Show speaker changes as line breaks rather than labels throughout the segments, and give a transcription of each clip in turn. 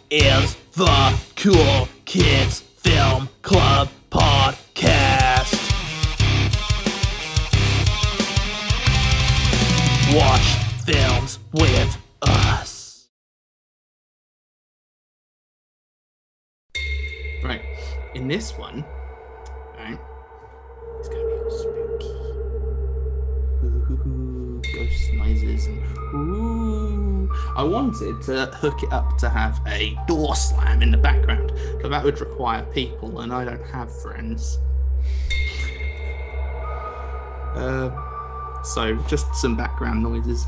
is the Cool Kids Film Club Podcast. Watch films with us. Right, in this one, right, it's gonna be all spooky. Ooh, ghost noises and ooh. I wanted to hook it up to have a door slam in the background, but that would require people, and I don't have friends. So just some background noises.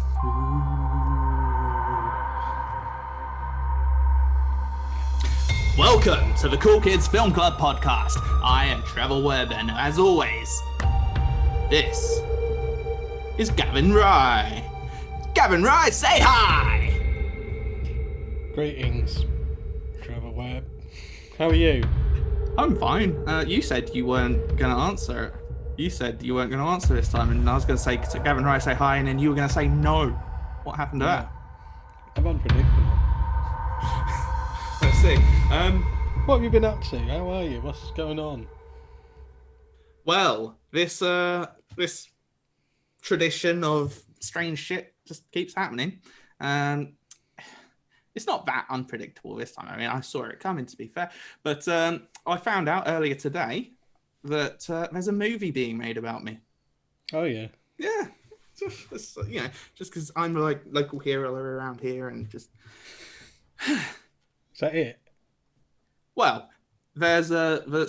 Welcome to the Cool Kids Film Club Podcast. I am Trevor Webb, and as always, this is Gavin Rye. Gavin Rye, say hi!
Greetings, Trevor Webb. How are you?
I'm fine. You said you weren't going to answer it. You said you weren't going to answer this time, and I was going to say, Gavin Rye, say hi, and then you were going to say no. What happened to that?
I'm unpredictable.
Let's see.
What have you been up to? How are you? What's going on?
Well, this tradition of strange shit just keeps happening. It's not that unpredictable this time. I mean, I saw it coming, to be fair. But I found out earlier today that there's a movie being made about me.
Oh, yeah.
Yeah. Just because I'm a local hero around here and just...
Is that it?
Well, there's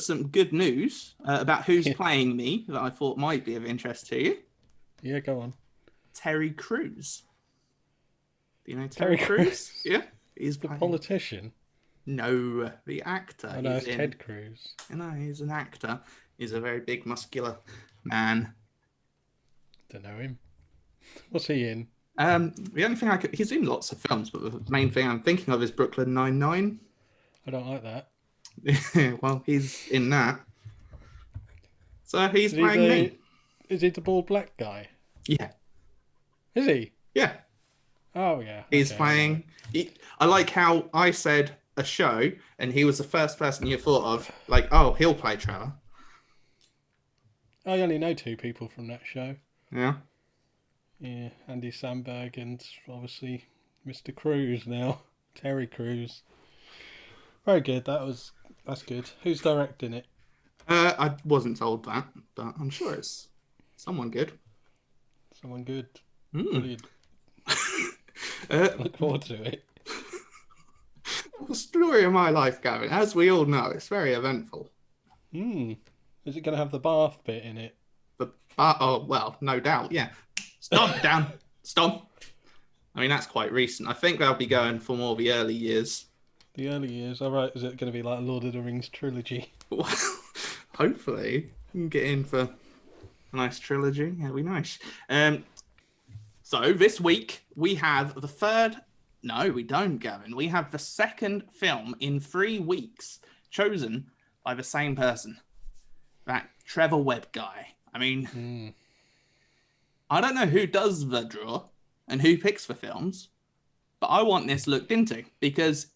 some good news about who's playing me that I thought might be of interest to you.
Yeah, go on.
Terry Crews. Do you know Terry Crews? Yeah. He's
the
playing...
politician?
No, the actor.
I know it's Ted Cruz.
No, he's an actor. He's a very big, muscular man.
Don't know him. What's he in?
The only thing he's in lots of films, but the main thing I'm thinking of is Brooklyn Nine-Nine.
I don't like that.
Well, he's in that. So he's playing me.
Is he the bald black guy?
Yeah.
Is he?
Yeah.
Oh, yeah.
He's
okay,
playing... I like how I said a show, and he was the first person you thought of, like, oh, he'll play Trevor.
I only know two people from that show.
Yeah?
Yeah, Andy Samberg and obviously Mr. Cruz now. Terry Crews. Very good, that's good. Who's directing it?
I wasn't told that, but I'm sure it's someone good.
Someone good.
Brilliant.
Look forward to it.
The story of my life, Gavin, as we all know, it's very eventful.
Is it going to have the bath bit in it?
Oh, well, no doubt, yeah. Stomp down. Stomp. I mean, that's quite recent. I think they'll be going for more the early years.
The early years? All right, is it going to be like a Lord of the Rings trilogy? Well,
hopefully. You can get in for a nice trilogy. That'd be nice. So this week, we have the third... No, we don't, Gavin. We have the second film in 3 weeks chosen by the same person. That Trevor Webb guy. I mean, I don't know who does the draw and who picks the films, but I want this looked into because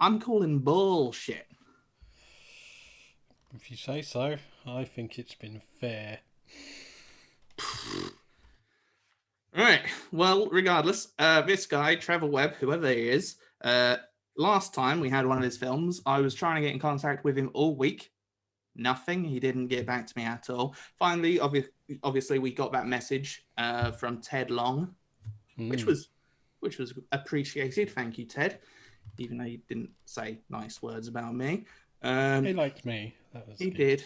I'm calling bullshit.
If you say so, I think it's been fair.
Right. Well, regardless, this guy, Trevor Webb, whoever he is, last time we had one of his films, I was trying to get in contact with him all week. Nothing. He didn't get back to me at all. Finally, obviously, we got that message from Ted Long, which was appreciated. Thank you, Ted. Even though you didn't say nice words about me.
He liked me.
He did.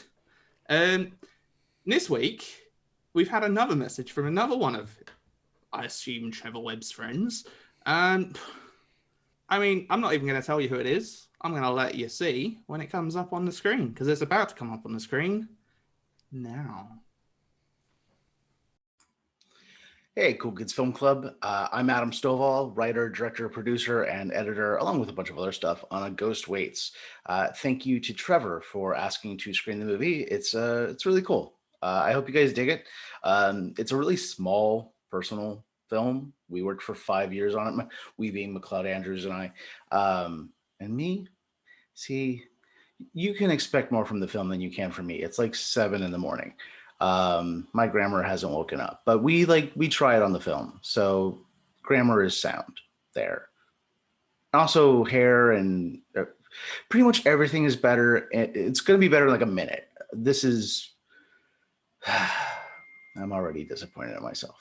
This week, we've had another message from another one of, I assume, Trevor Webb's friends. I mean, I'm not even going to tell you who it is. I'm going to let you see when it comes up on the screen, because it's about to come up on the screen now.
Hey, Cool Kids Film Club. I'm Adam Stovall, writer, director, producer, and editor, along with a bunch of other stuff on A Ghost Waits. Thank you to Trevor for asking to screen the movie. It's really cool. I hope you guys dig it. It's a really small, personal film. We worked for 5 years on it, we being McLeod Andrews and I. And me, see, you can expect more from the film than you can from me. It's like 7 a.m. My grammar hasn't woken up, but we try it on the film, so grammar is sound there. Also, hair and pretty much everything is better. It's going to be better in like a minute. This is. I'm already disappointed in myself,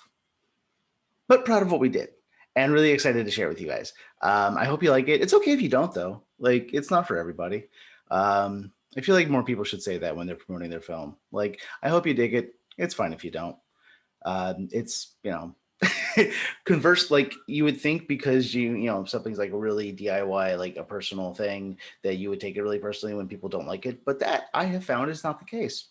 but proud of what we did and really excited to share with you guys. I hope you like it. It's okay if you don't, though. Like, it's not for everybody. I feel like more people should say that when they're promoting their film. Like, I hope you dig it. It's fine if you don't. It's, converse, like you would think, because something's like really DIY, like a personal thing, that you would take it really personally when people don't like it. But that, I have found, is not the case.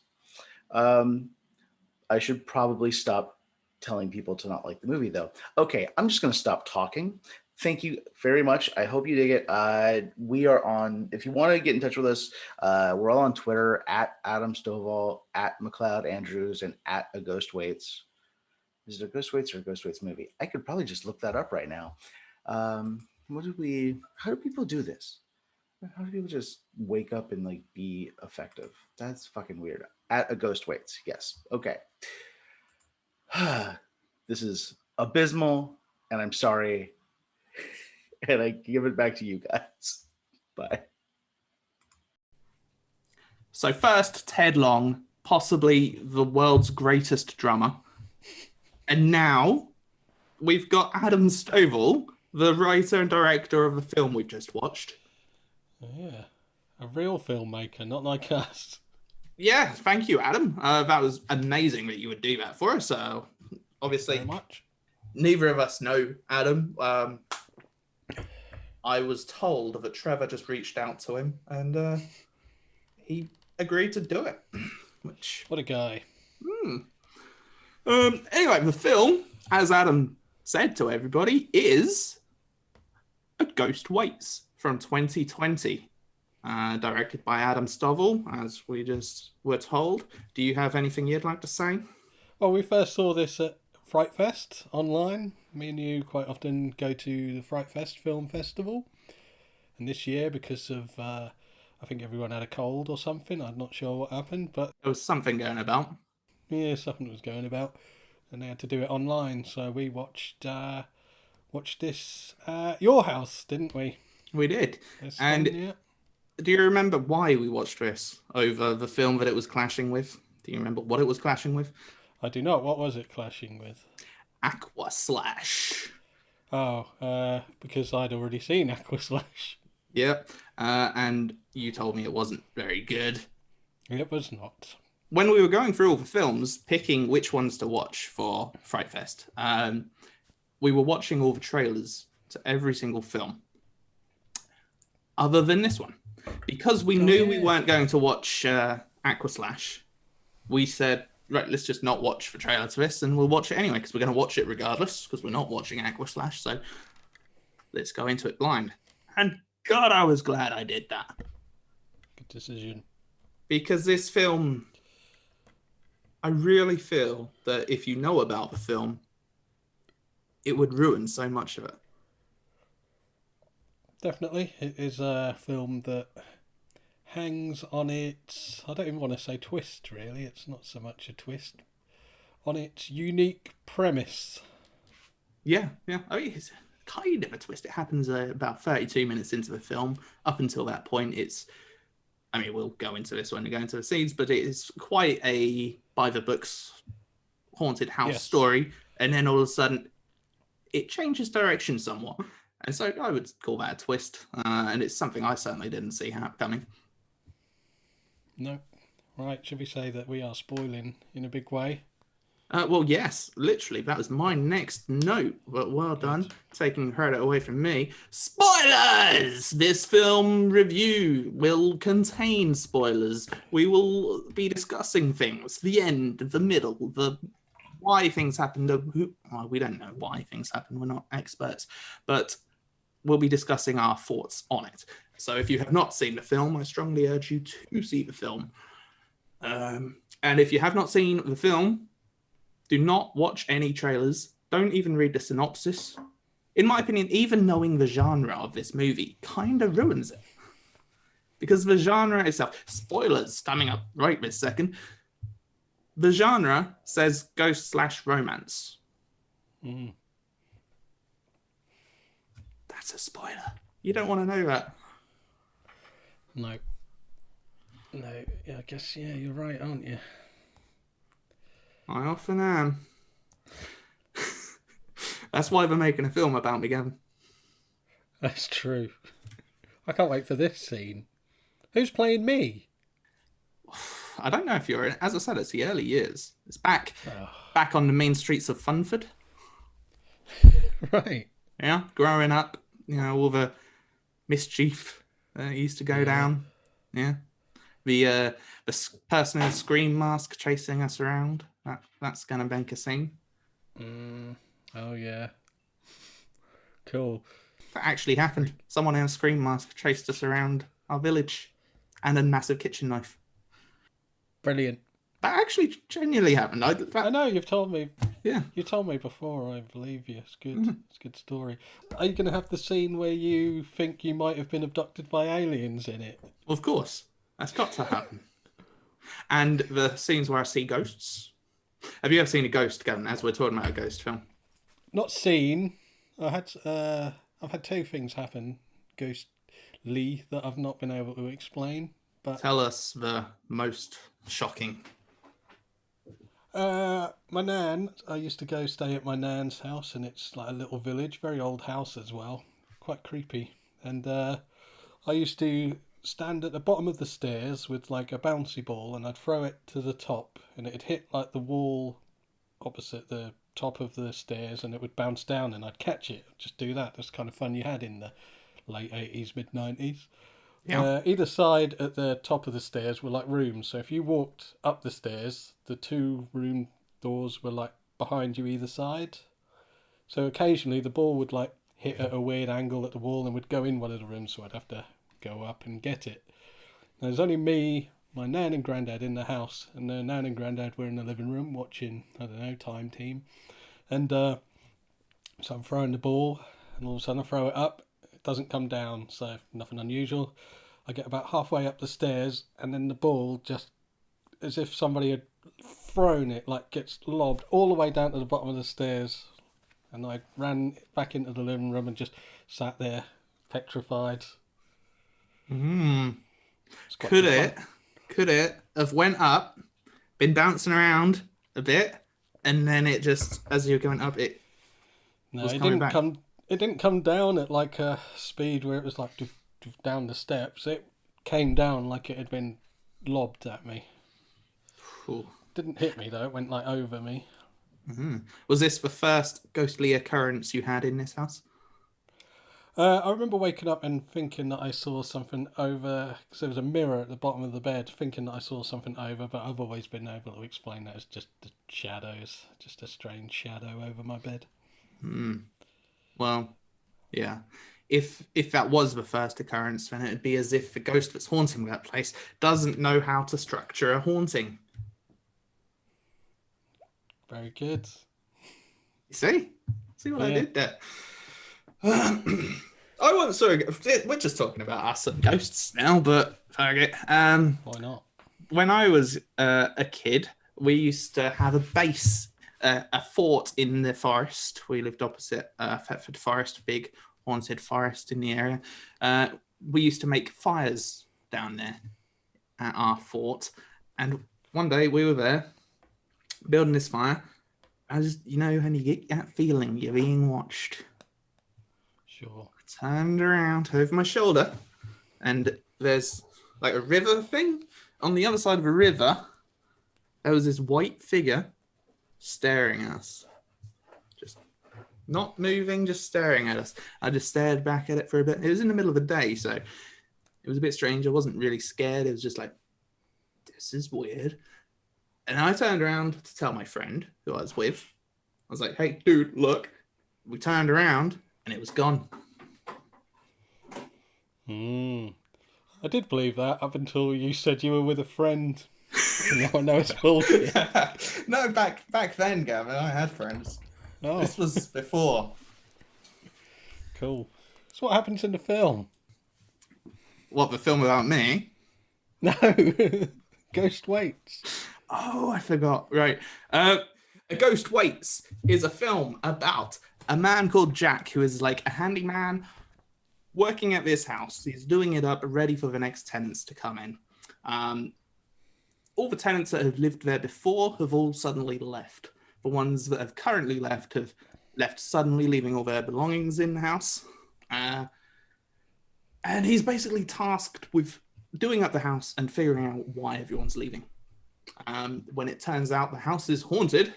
I should probably stop telling people to not like the movie, though. Okay, I'm just going to stop talking. Thank you very much. I hope you dig it. We are on, if you want to get in touch with us, we're all on Twitter, at Adam Stovall, at McLeod Andrews, and at A Ghost Waits. Is it A Ghost Waits or A Ghost Waits movie? I could probably just look that up right now. How do people do this? How do people just wake up and like be effective? That's fucking weird. At A Ghost Waits. Yes. Okay. This is abysmal, and I'm sorry. And I give it back to you guys. Bye.
So first, Ted Long, possibly the world's greatest drummer. And now we've got Adam Stovall, the writer and director of the film we've just watched.
Yeah, a real filmmaker, not like us.
Yeah, thank you, Adam. That was amazing that you would do that for us. Obviously,
Very much.
Neither of us know Adam. I was told that Trevor just reached out to him, and he agreed to do it.
What a guy.
Anyway, the film, as Adam said to everybody, is A Ghost Waits from 2020, directed by Adam Stovall, as we just were told. Do you have anything you'd like to say?
Well, we first saw this at Fright Fest online. Me and you quite often go to the Fright Fest Film Festival. And this year, because of, I think everyone had a cold or something, I'm not sure what happened, but...
There was something going about.
Yeah, something was going about. And they had to do it online, so we watched this at your house, didn't we?
We did.
And yeah.
Do you remember why we watched this over the film that it was clashing with? Do you remember what it was clashing with?
I do not. What was it clashing with?
Aqua Slash.
Oh, because I'd already seen Aqua Slash.
Yep. And you told me it wasn't very good.
It was not.
When we were going through all the films, picking which ones to watch for Fright Fest, we were watching all the trailers to every single film, other than this one. Because we knew we weren't going to watch Aqua Slash, we said, right, let's just not watch the trailer to this, and we'll watch it anyway, because we're going to watch it regardless, because we're not watching Aqua Slash, so let's go into it blind. And God, I was glad I did that.
Good decision.
Because this film... I really feel that if you know about the film, it would ruin so much of it.
Definitely. It is a film that hangs on its, I don't even want to say twist, really. It's not so much a twist. On its unique premise.
Yeah. I mean, it's kind of a twist. It happens about 32 minutes into the film. Up until that point, we'll go into this when we go into the scenes, but it is quite a by-the-books haunted house story. And then all of a sudden, it changes direction somewhat. And so I would call that a twist. And it's something I certainly didn't see coming.
No. Right, should we say that we are spoiling in a big way?
Well, yes, literally. That was my next note. But well done. Taking credit away from me. Spoilers! This film review will contain spoilers. We will be discussing things. The end, the middle, the why things happened. Well, we don't know why things happen. We're not experts. But we'll be discussing our thoughts on it. So if you have not seen the film, I strongly urge you to see the film. And if you have not seen the film, do not watch any trailers. Don't even read the synopsis. in my opinion, even knowing the genre of this movie kind of ruins it. Because the genre itself, spoilers coming up right this second, the genre says ghost/romance. That's a spoiler. You don't want to know that.
No, I guess, yeah, you're right, aren't you?
I often am. That's why they're making a film about me, Gavin.
That's true. I can't wait for this scene. Who's playing me?
I don't know if you're in. As I said, it's the early years. It's back on the main streets of Funford.
Right.
Yeah, growing up, all the mischief that used to go down. Yeah. The person in a scream mask chasing us around. That's going to make a scene.
Oh, yeah. Cool.
That actually happened. Someone in a scream mask chased us around our village and a massive kitchen knife.
Brilliant.
That actually genuinely happened.
I know, you've told me.
Yeah.
You told me before, I believe you. It's good. It's a good story. Are you going to have the scene where you think you might have been abducted by aliens in it?
Of course. That's got to happen. And the scenes where I see ghosts. Have you ever seen a ghost, Gavin, as we're talking about a ghost film?
Not seen. I've had two things happen, ghostly, that I've not been able to explain. But
tell us the most shocking.
My nan, I used to go stay at my nan's house, and it's like a little village, very old house as well, quite creepy. And I used to stand at the bottom of the stairs with like a bouncy ball, and I'd throw it to the top, and it'd hit like the wall opposite the top of the stairs, and it would bounce down, and I'd catch it. Just do that. That's kind of fun you had in the late 80s, mid 90s.
Yeah.
Either side at the top of the stairs were like rooms. So if you walked up the stairs, the two room doors were like behind you either side. So occasionally the ball would like hit at a weird angle at the wall and would go in one of the rooms. So I'd have to go up and get it. And there's only me, my nan and granddad in the house. And the nan and granddad were in the living room watching, I don't know, Time Team. And so I'm throwing the ball, and all of a sudden I throw it up. Doesn't come down, so nothing unusual. I get about halfway up the stairs, and then the ball, just as if somebody had thrown it, like gets lobbed all the way down to the bottom of the stairs. And I ran back into the living room and just sat there petrified.
Could it have went up, been bouncing around a bit, and then it just, as you're going up, it was coming back?
It didn't come down at like a speed where it was like down the steps. It came down like it had been lobbed at me.
Ooh.
Didn't hit me though. It went like over me.
Was this the first ghostly occurrence you had in this house?
I remember waking up and thinking that I saw something over, because there was a mirror at the bottom of the bed, thinking that I saw something over, but I've always been able to explain that as just the shadows, just a strange shadow over my bed.
Well, yeah. If that was the first occurrence, then it'd be as if the ghost that's haunting that place doesn't know how to structure a haunting.
Very good.
You see? See what I did there? We're just talking about us and ghosts now, but fuck it.
Why not?
When I was a kid, we used to have a base, a fort in the forest. We lived opposite Thetford Forest, big haunted forest in the area. We used to make fires down there at our fort. And one day we were there building this fire. And you get that feeling you're being watched.
Sure.
I turned around over my shoulder, and there's like a river thing. On the other side of a river, there was this white figure staring at us. Just not moving, just staring at us. I just stared back at it for a bit. It was in the middle of the day, so it was a bit strange. I wasn't really scared. It was just like, this is weird. And I turned around to tell my friend who I was with. I was like, hey, dude, look. We turned around, and it was gone.
I did believe that up until you said you were with a friend. Now I know it's bullshit.
No, back then, Gavin, I had friends.
Oh.
This was before.
cool. So what happens in the film?
What, the film about me?
No, Ghost Waits.
Oh, I forgot. Right. A Ghost Waits is a film about a man called Jack who is like a handyman working at this house. He's doing it up, ready for the next tenants to come in. All the tenants that have lived there before have all suddenly left. The ones that have currently left have left suddenly, leaving all their belongings in the house. And he's basically tasked with doing up the house and figuring out why everyone's leaving. When it turns out the house is haunted,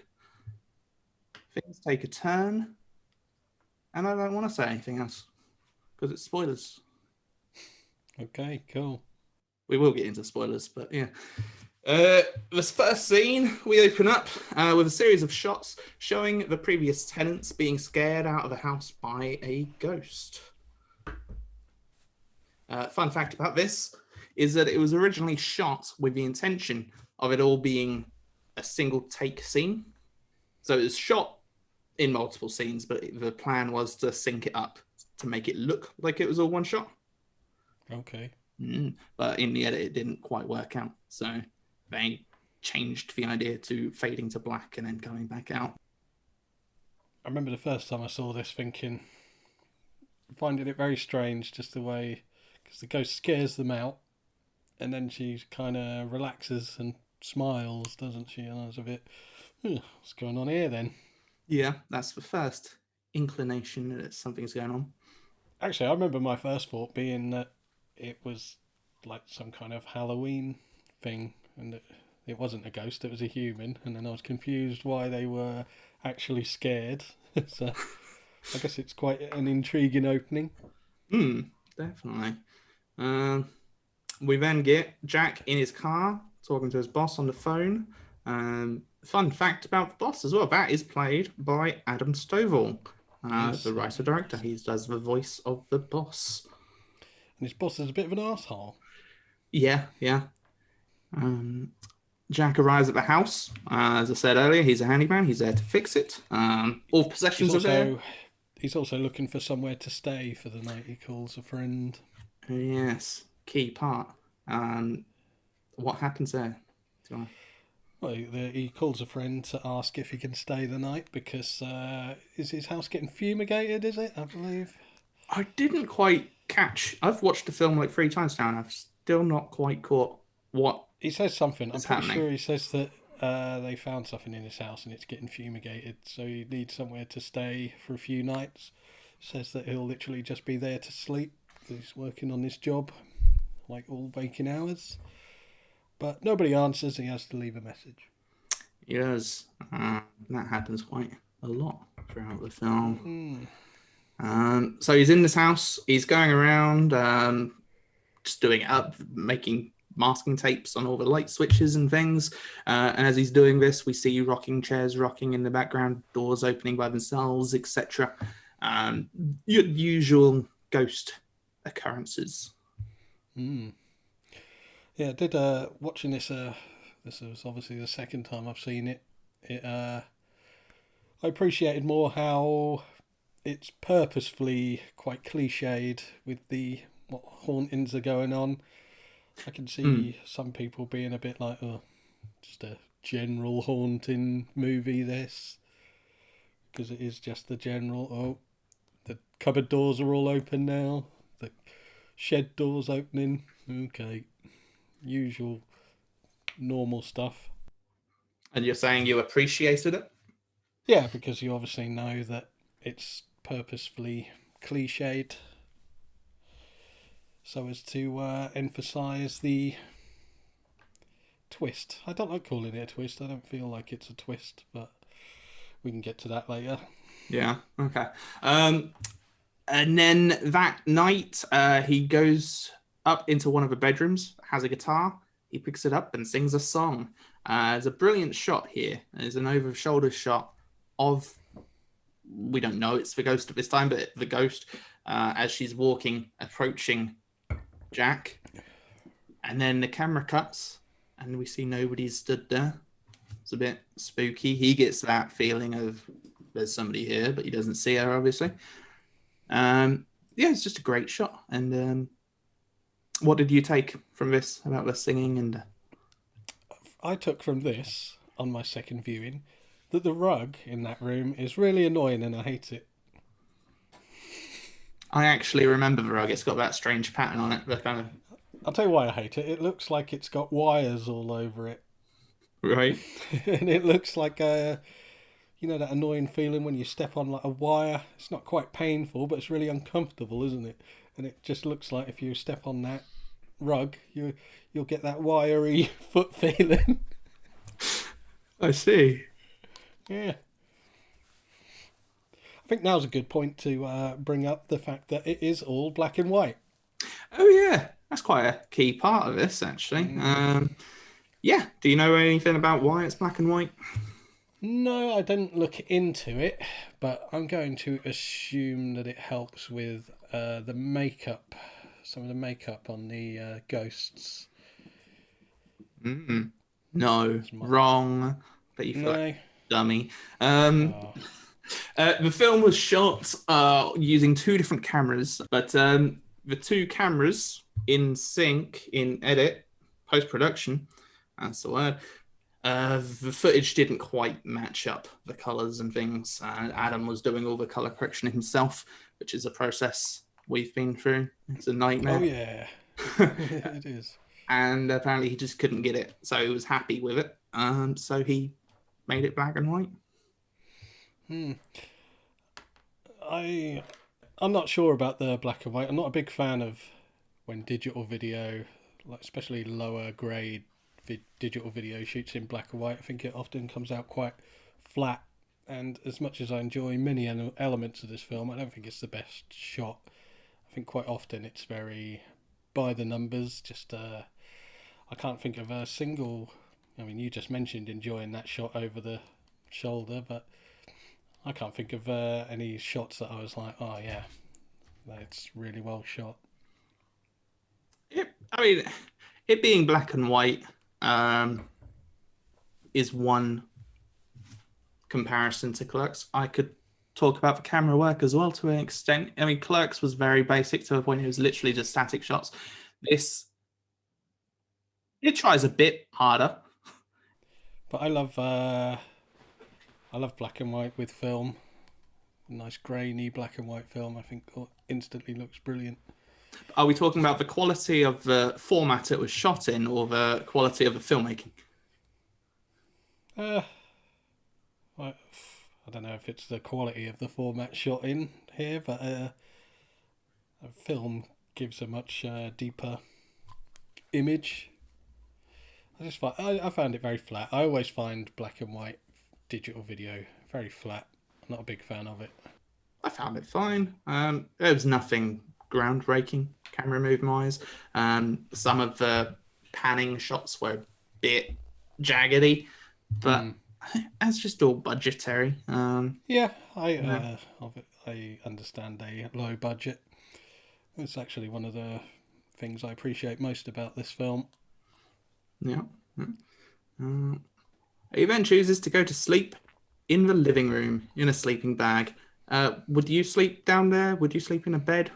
things take a turn. And I don't want to say anything else because it's spoilers.
Okay, cool.
We will get into spoilers, but yeah. This first scene, we open up with a series of shots showing the previous tenants being scared out of the house by a ghost. Fun fact about this is that it was originally shot with the intention of it all being a single take scene. So it was shot in multiple scenes, but the plan was to sync it up to make it look like it was all one shot.
Okay.
But in the edit, it didn't quite work out. So they changed the idea to fading to black and then coming back out.
I remember the first time I saw this thinking, finding it very strange, just the way, because the ghost scares them out and then she kind of relaxes and smiles, doesn't she? And I was a bit, what's going on here then?
Yeah, that's the first inclination that something's going on.
Actually, I remember my first thought being that it was like some kind of Halloween thing and it wasn't a ghost, it was a human. And then I was confused why they were actually scared. So I guess it's quite an intriguing opening.
Definitely. We then get Jack in his car talking to his boss on the phone. Fun fact about the boss as well, that is played by Adam Stovall, the writer-director. He does the voice of the boss.
And his boss is a bit of an arsehole.
Yeah. Jack arrives at the house. As I said earlier, he's a handyman. He's there to fix it. All possessions are there.
He's also looking for somewhere to stay for the night. He calls a friend.
Yes, key part. What happens there?
Well, he calls a friend to ask if he can stay the night because is his house getting fumigated, is it? I believe.
I didn't quite catch. I've watched the film like 3 times now and I've still not quite caught what
he says something. I'm pretty
happening.
sure he says that they found something in his house and it's getting fumigated, so he needs somewhere to stay for a few nights. Says that he'll literally just be there to sleep. He's working on this job, like all waking hours. But nobody answers. He has to leave a message.
Yes, that happens quite a lot throughout the film. So he's in this house. He's going around, just doing it up, making masking tapes on all the light switches and things. And as he's doing this, we see rocking chairs rocking in the background, doors opening by themselves, etc. Your usual ghost occurrences.
Yeah, I did watching this. This was obviously the second time I've seen it. I appreciated more how it's purposefully quite cliched with what hauntings are going on. I can see some people being a bit like, oh, just a general haunting movie, this. Because it is just the general, oh, the cupboard doors are all open now. The shed doors opening. Okay. Usual, normal stuff.
And you're saying you appreciated it?
Yeah, because you obviously know that it's purposefully cliched so as to emphasise the twist. I don't like calling it a twist. I don't feel like it's a twist, but we can get to that later.
Yeah, okay. And then that night, he goes up into one of the bedrooms, has a guitar, he picks it up and sings a song. There's a brilliant shot here. There's an over-the-shoulder shot of, we don't know it's the ghost at this time, but the ghost as she's walking, approaching Jack. And then the camera cuts and we see nobody stood there. It's a bit spooky. He gets that feeling of there's somebody here, but he doesn't see her, obviously. Yeah, it's just a great shot. And what did you take from this about the singing? And
I took from this, on my second viewing, that the rug in that room is really annoying and I hate it.
I actually remember the rug. It's got that strange pattern on it. The kind of
I'll tell you why I hate it. It looks like it's got wires all over it.
right.
And it looks like that annoying feeling when you step on like a wire. It's not quite painful, but it's really uncomfortable, isn't it? And it just looks like if you step on that rug, you'll get that wiry foot feeling.
I see.
Yeah. I think now's a good point to bring up the fact that it is all black and white.
Oh yeah, that's quite a key part of this, actually. Yeah. Do you know anything about why it's black and white?
No, I didn't look into it, but I'm going to assume that it helps with the makeup, some of the makeup on the ghosts.
No, wrong. But you feel like a dummy. The film was shot using two different cameras, but the two cameras in sync in edit, post-production, that's the word, the footage didn't quite match up the colours and things. Adam was doing all the colour correction himself, which is a process we've been through. It's a nightmare.
Oh, yeah. It is.
And apparently he just couldn't get it, so he was happy with it. So he made it black and white.
I'm not sure about the black and white. I'm not a big fan of when digital video, like especially lower grade digital video, shoots in black and white. I think it often comes out quite flat. And as much as I enjoy many elements of this film, I don't think it's the best shot. I think quite often it's very by the numbers. Just I can't think of a single. I mean, you just mentioned enjoying that shot over the shoulder, but I can't think of any shots that I was like, oh yeah, that's really well shot.
It being black and white is one comparison to Clerks. I could talk about the camera work as well to an extent. I mean, Clerks was very basic to the point it was literally just static shots. It tries a bit harder.
But I love black and white with film. A nice grainy black and white film, I think instantly looks brilliant.
Are we talking about the quality of the format it was shot in or the quality of the filmmaking?
I don't know if it's the quality of the format shot in here, but a film gives a much deeper image. I found it very flat. I always find black and white digital video very flat. I'm not a big fan of it.
I found it fine. There was nothing groundbreaking camera movement wise. Some of the panning shots were a bit jaggedy, but that's just all budgetary.
I understand a low budget. It's actually one of the things I appreciate most about this film.
Yeah. He then chooses to go to sleep in the living room in a sleeping bag. Would you sleep down there? Would you sleep in a bed?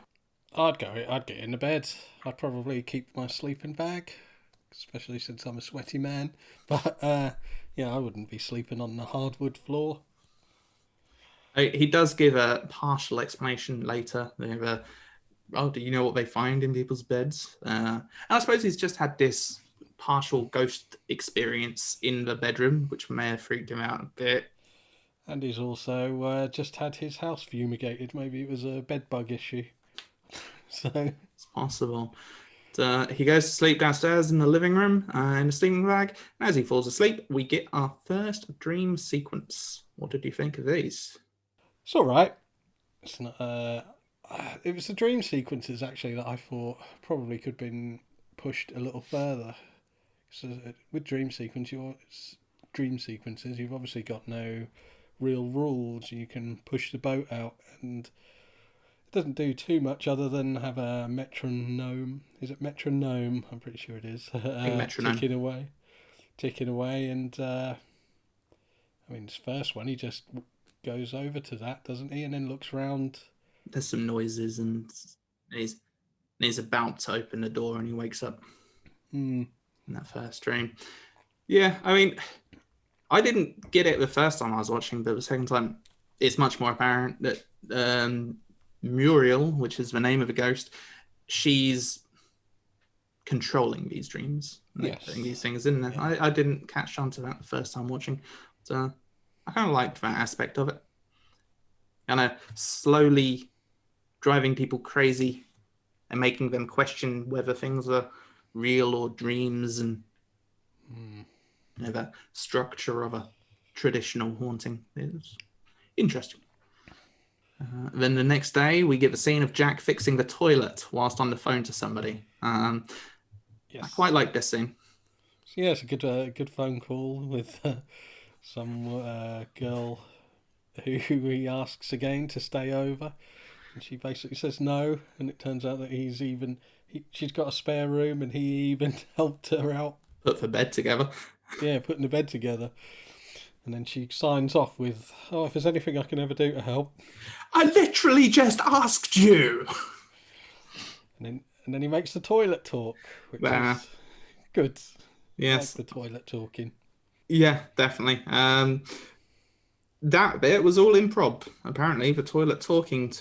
I'd get in the bed. I'd probably keep my sleeping bag, especially since I'm a sweaty man. But I wouldn't be sleeping on the hardwood floor.
He does give a partial explanation later. Do you know what they find in people's beds? And I suppose he's just had this partial ghost experience in the bedroom, which may have freaked him out a bit.
And he's also just had his house fumigated. Maybe it was a bed bug issue. So
it's possible. He goes to sleep downstairs in the living room in a sleeping bag. And as he falls asleep, we get our first dream sequence. What did you think of these?
It's all right. It's not. It was the dream sequences actually that I thought probably could have been pushed a little further. So with dream sequences, you've obviously got no real rules. You can push the boat out, and it doesn't do too much other than have a metronome. Is it metronome? I'm pretty sure it is.
Metronome.
Ticking away, and his first one, he just goes over to that, doesn't he? And then looks round
there's some noises, and he's about to open the door, and he wakes up in that first dream. Yeah, I mean, I didn't get it the first time I was watching, but the second time, it's much more apparent that Muriel, which is the name of a ghost, she's controlling these dreams, putting these things in there. Yeah. I didn't catch on to that the first time watching, so I kind of liked that aspect of it. Kind of slowly driving people crazy and making them question whether things are real or dreams, and that structure of a traditional haunting is interesting. Then the next day, we get the scene of Jack fixing the toilet whilst on the phone to somebody. I quite like this scene.
So, it's a good phone call with some girl who he asks again to stay over, and she basically says no, and it turns out that she's got a spare room, and he even helped her out.
Put the bed together.
Yeah, putting the bed together. And then she signs off with, if there's anything I can ever do to help.
I literally just asked you.
And then he makes the toilet talk, which is good.
Yes.
I like the toilet talking.
Yeah, definitely. That bit was all improv, apparently, the toilet talking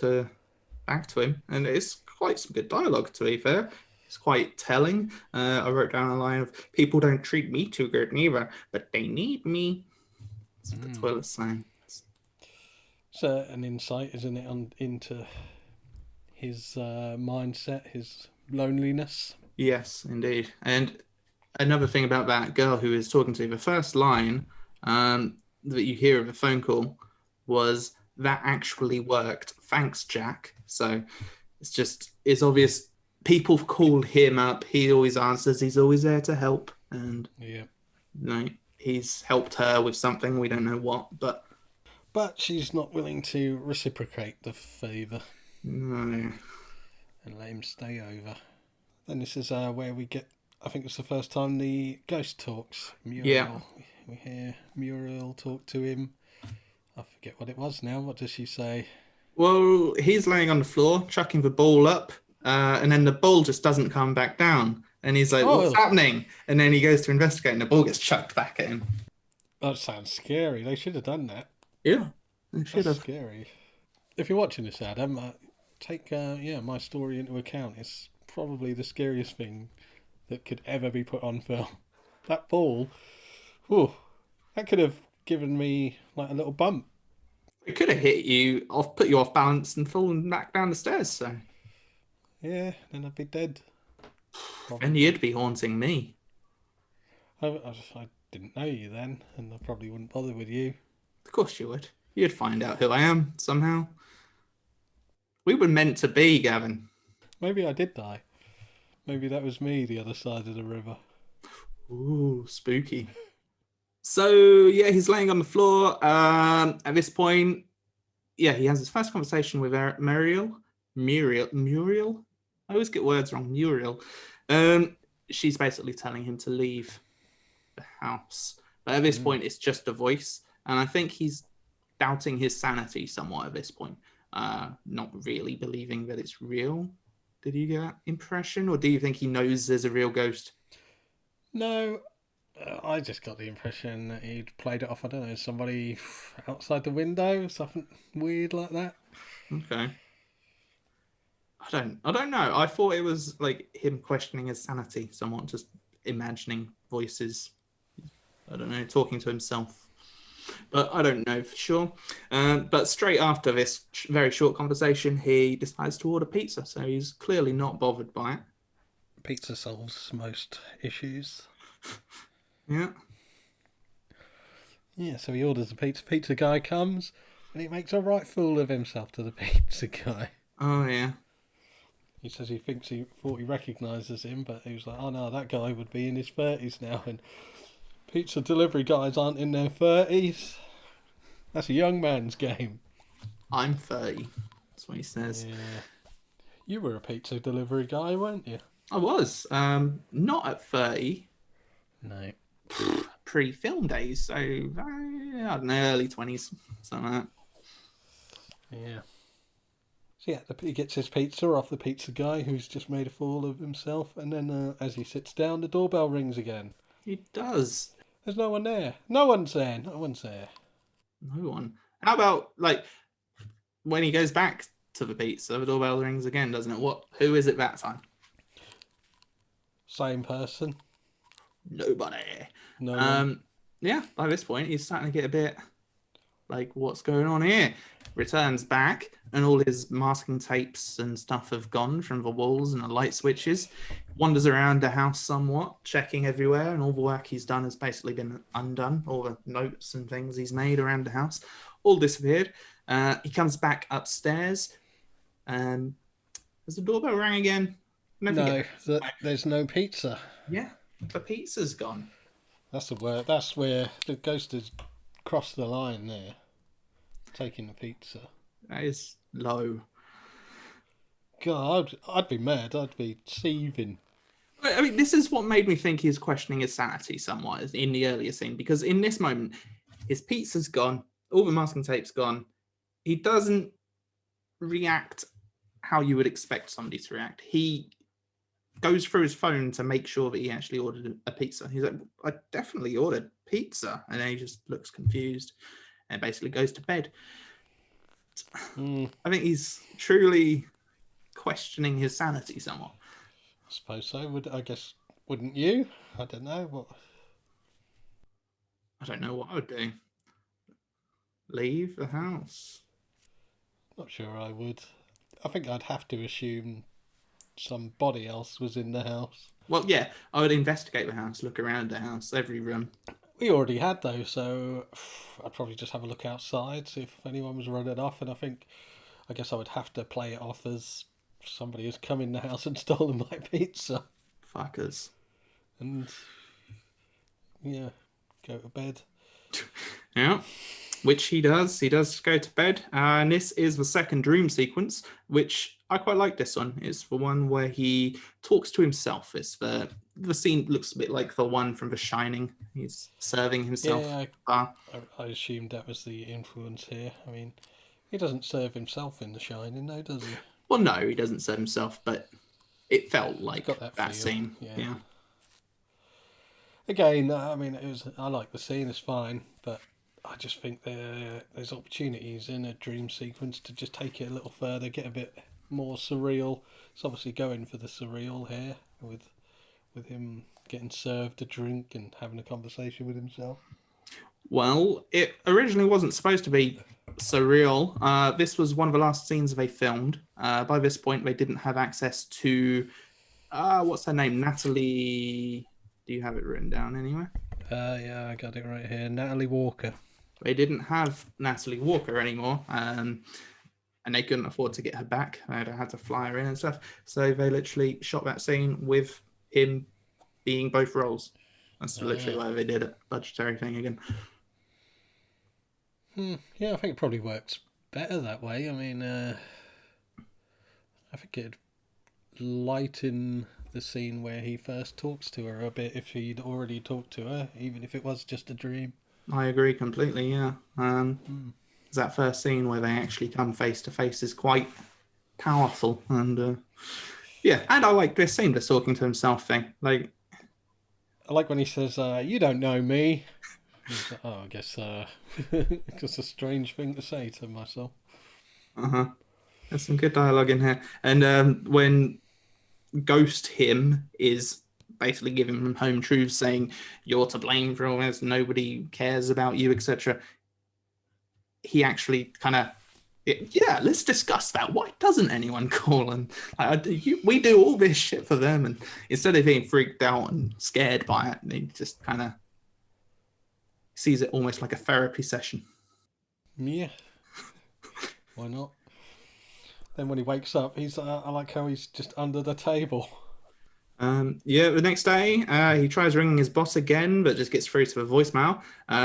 back to him. And it's quite some good dialogue, to be fair. It's quite telling. I wrote down a line of, people don't treat me too good neither, but they need me. That's what the toilet's saying.
It's an insight, isn't it, into his mindset, his loneliness.
Yes, indeed. And another thing about that girl who is talking to you, the first line that you hear of a phone call was, that actually worked. Thanks, Jack. So it's obvious. People call him up. He always answers. He's always there to help. And he's helped her with something. We don't know what, but
she's not willing to reciprocate the favour.
No.
And let him stay over. Then this is where we get, I think it's the first time the ghost talks. Muriel. Yeah. We hear Muriel talk to him. I forget what it was now. What does she say?
Well, he's laying on the floor, chucking the ball up, and then the ball just doesn't come back down. And he's like, what's happening? And then he goes to investigate, and the ball gets chucked back at him.
That sounds scary. They should have done that.
Yeah, they should have.
Scary. If you're watching this, Adam, take my story into account. It's probably the scariest thing that could ever be put on film. That ball, that could have given me like a little bump.
It could have hit you off, put you off balance, and fallen back down the stairs. So,
yeah, then I'd be dead.
And you'd be haunting me.
I didn't know you then, and I probably wouldn't bother with you.
Of course you would. You'd find out who I am somehow. We were meant to be, Gavin.
Maybe I did die. Maybe that was me, the other side of the river.
Ooh, spooky. So, he's laying on the floor. At this point, he has his first conversation with Muriel. I always get words wrong. Muriel. She's basically telling him to leave the house. But at this point, it's just a voice. And I think he's doubting his sanity somewhat at this point. Not really believing that it's real. Did you get that impression? Or do you think he knows there's a real ghost?
No, I just got the impression that he'd played it off, I don't know, somebody outside the window, something weird like that.
Okay. I don't know. I thought it was like him questioning his sanity somewhat, just imagining voices. I don't know, talking to himself. But I don't know for sure. But straight after this very short conversation, he decides to order pizza. So he's clearly not bothered by it.
Pizza solves most issues.
Yeah.
Yeah, so he orders a pizza. Pizza guy comes, and he makes a right fool of himself to the pizza guy.
Oh, yeah.
He says he thought he recognises him, but he was like, oh no, that guy would be in his 30s now, and pizza delivery guys aren't in their 30s. That's a young man's game.
I'm 30. That's what he says.
Yeah. You were a pizza delivery guy, weren't you?
I was. Not at 30.
No.
Pre-film days, so I don't know, early 20s, something like that.
Yeah. So yeah, he gets his pizza off the pizza guy who's just made a fool of himself, and then as he sits down, the doorbell rings again.
He does.
There's no one there. No one's there. No one's there.
No one. How about like when he goes back to the pizza, the doorbell rings again, doesn't it? Who is it that time?
Same person.
Nobody.
No one.
Yeah, by this point he's starting to get a bit like, what's going on here? Returns back, and all his masking tapes and stuff have gone from the walls and the light switches. Wanders around the house somewhat, checking everywhere, and all the work he's done has basically been undone. All the notes and things he's made around the house all disappeared. He comes back upstairs, and has the doorbell rang again?
No, there's no pizza.
Yeah, the pizza's gone.
That's where the ghost has crossed the line there. Taking the pizza.
That is low.
God, I'd be mad. I'd be seething.
I mean, this is what made me think he's questioning his sanity somewhat in the earlier scene, because in this moment, his pizza's gone, all the masking tape's gone. He doesn't react how you would expect somebody to react. He goes through his phone to make sure that he actually ordered a pizza. He's like, I definitely ordered pizza. And then he just looks confused and basically goes to bed. I think he's truly questioning his sanity somewhat.
I suppose so. Wouldn't you? I don't know.
I don't know what I would do. Leave the house?
Not sure I would. I think I'd have to assume somebody else was in the house.
Well, yeah, I would investigate the house, look around the house, every room.
We already had those, so I'd probably just have a look outside, see if anyone was running off, and I guess I would have to play it off as somebody has come in the house and stolen my pizza.
Fuckers.
And, yeah, go to bed.
Yeah, which he does. He does go to bed. And this is the second dream sequence, which I quite like this one. It's the one where he talks to himself. It's the scene looks a bit like the one from The Shining. He's serving himself.
Yeah, I assumed that was the influence here. I mean, he doesn't serve himself in The Shining, though, does he?
Well, no, he doesn't serve himself, but it felt like that scene. Yeah.
Again, I mean, I like the scene, it's fine, but I just think there's opportunities in a dream sequence to just take it a little further, get a bit more surreal. It's obviously going for the surreal here with him getting served a drink and having a conversation with himself.
Well, it originally wasn't supposed to be surreal. This was one of the last scenes they filmed. By this point, they didn't have access to what's her name? Natalie. Do you have it written down anywhere?
Yeah, I got it right here. Natalie Walker.
They didn't have Natalie Walker anymore, and they couldn't afford to get her back. They had to fly her in and stuff. So they literally shot that scene with him being both roles. That's literally why they did it. Budgetary thing again.
Yeah, I think it probably works better that way. I mean, I think it'd lighten the scene where he first talks to her a bit if he'd already talked to her, even if it was just a dream.
I agree completely, yeah. That first scene where they actually come face to face is quite powerful. And yeah, and I like this scene, the talking to himself thing. Like,
I like when he says, you don't know me. Like, I guess it's a strange thing to say to myself.
There's some good dialogue in here. And when Ghost him is basically giving him home truths, saying you're to blame for all this, nobody cares about you, etc. He actually kind of, yeah, let's discuss that. Why doesn't anyone call? And we do all this shit for them, and instead of being freaked out and scared by it, they just kind of sees it almost like a therapy session.
Yeah, why not? Then when he wakes up, I like how he's just under the table.
Yeah, the next day, he tries ringing his boss again, but just gets through to the voicemail.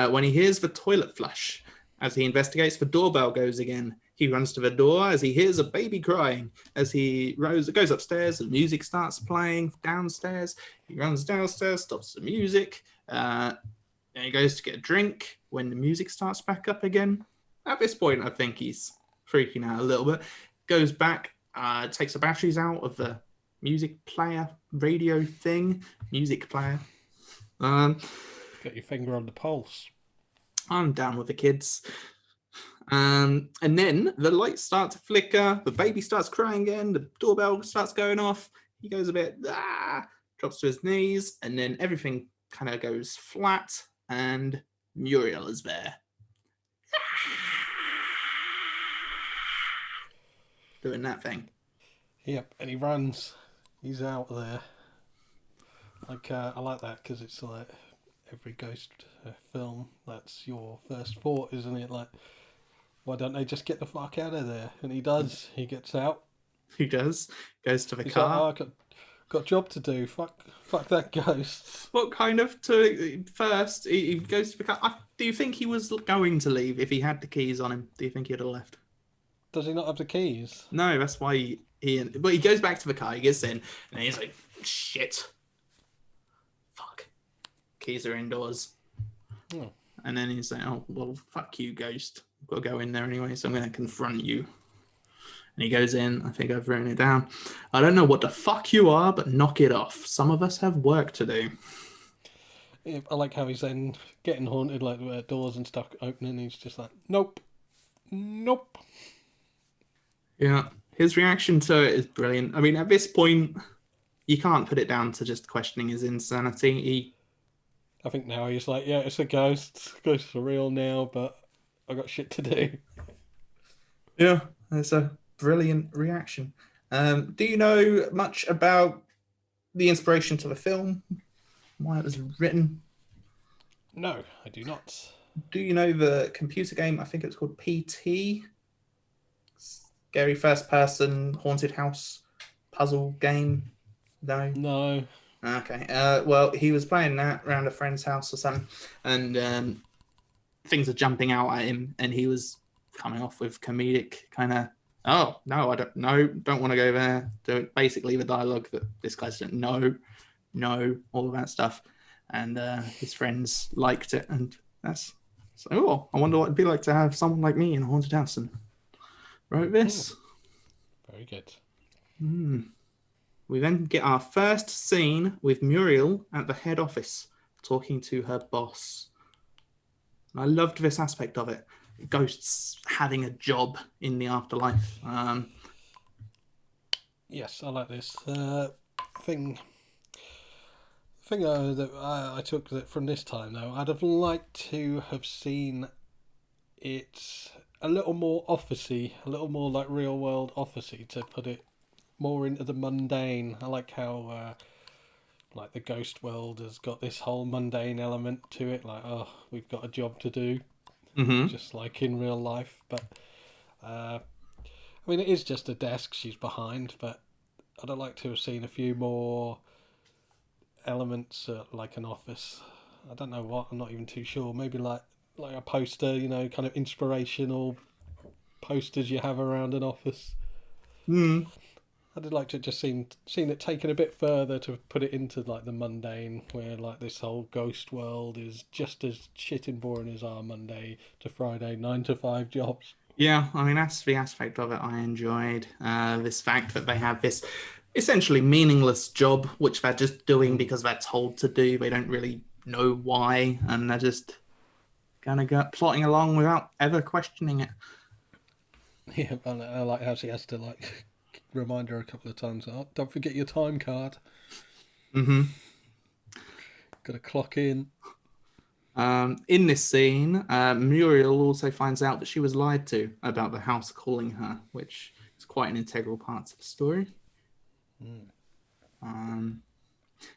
When he hears the toilet flush, as he investigates, the doorbell goes again. He runs to the door as he hears a baby crying. As he goes upstairs, the music starts playing downstairs. He runs downstairs, stops the music. Then he goes to get a drink when the music starts back up again. At this point, I think he's freaking out a little bit. goes back, takes the batteries out of the music player, radio thing, music player.
Get your finger on the pulse.
I'm down with the kids. And then the lights start to flicker. The baby starts crying again. The doorbell starts going off. He goes a bit, drops to his knees, and then everything kind of goes flat, and Muriel is there. Doing that thing.
Yep, and he runs. He's out there. Like, I like that because it's like every ghost film, that's your first thought, isn't it? Like, why don't they just get the fuck out of there? And he does. He gets out.
He does. Goes to the
He's
car.
like, oh, got a job to do. Fuck that ghost.
What kind of first he goes to the car? Do you think he was going to leave if he had the keys on him? Do you think he'd have left?
Does he not have the keys?
No, that's why but he goes back to the car, he gets in, and he's like, shit. Fuck. Keys are indoors.
Oh.
And then he's like, oh, well, fuck you, ghost. I've got to go in there anyway, so I'm going to confront you. And he goes in. I think I've written it down. I don't know what the fuck you are, but knock it off. Some of us have work to do.
Yeah, I like how he's then getting haunted, like the doors and stuff opening. He's just like, nope.
Yeah. His reaction to it is brilliant. I mean, at this point, you can't put it down to just questioning his insanity.
I think now he's like, yeah, it's a ghost. Ghosts are real now, but I got shit to do.
Yeah, it's a brilliant reaction. Do you know much about the inspiration to the film? Why it was written?
No, I do not.
Do you know the computer game? I think it's called PT. Scary first-person haunted house puzzle game. No. Okay. Well, he was playing that around a friend's house or something, and things are jumping out at him, and he was coming off with comedic kind of, oh no, I don't want to go there. Basically, the dialogue that this guy's doing, no, all of that stuff, and his friends liked it, and that's so. Oh, I wonder what it'd be like to have someone like me in a haunted house and wrote this.
Very good.
We then get our first scene with Muriel at the head office talking to her boss. And I loved this aspect of it. Ghosts having a job in the afterlife.
Yes, I like this thing that I took from this time, though. I'd have liked to have seen it a little more officey, a little more like real world officey, to put it more into the mundane. I like how like the ghost world has got this whole mundane element to it, like, oh, we've got a job to do, just like in real life. But I mean, it is just a desk she's behind, but I'd have liked to have seen a few more elements like an office. I don't know what, I'm not even too sure. Maybe like a poster, kind of inspirational posters you have around an office. I'd like to just seen it taken a bit further to put it into like the mundane, where like this whole ghost world is just as shit and boring as our Monday to Friday 9-to-5 jobs.
Yeah, I mean, that's the aspect of it I enjoyed. This fact that they have this essentially meaningless job, which they're just doing because they're told to do. They don't really know why, and they're just kind of plotting along without ever questioning it.
Yeah, and I like how she has to like remind her a couple of times, oh, don't forget your time card. Got to clock in.
In this scene, Muriel also finds out that she was lied to about the house calling her, which is quite an integral part of the story.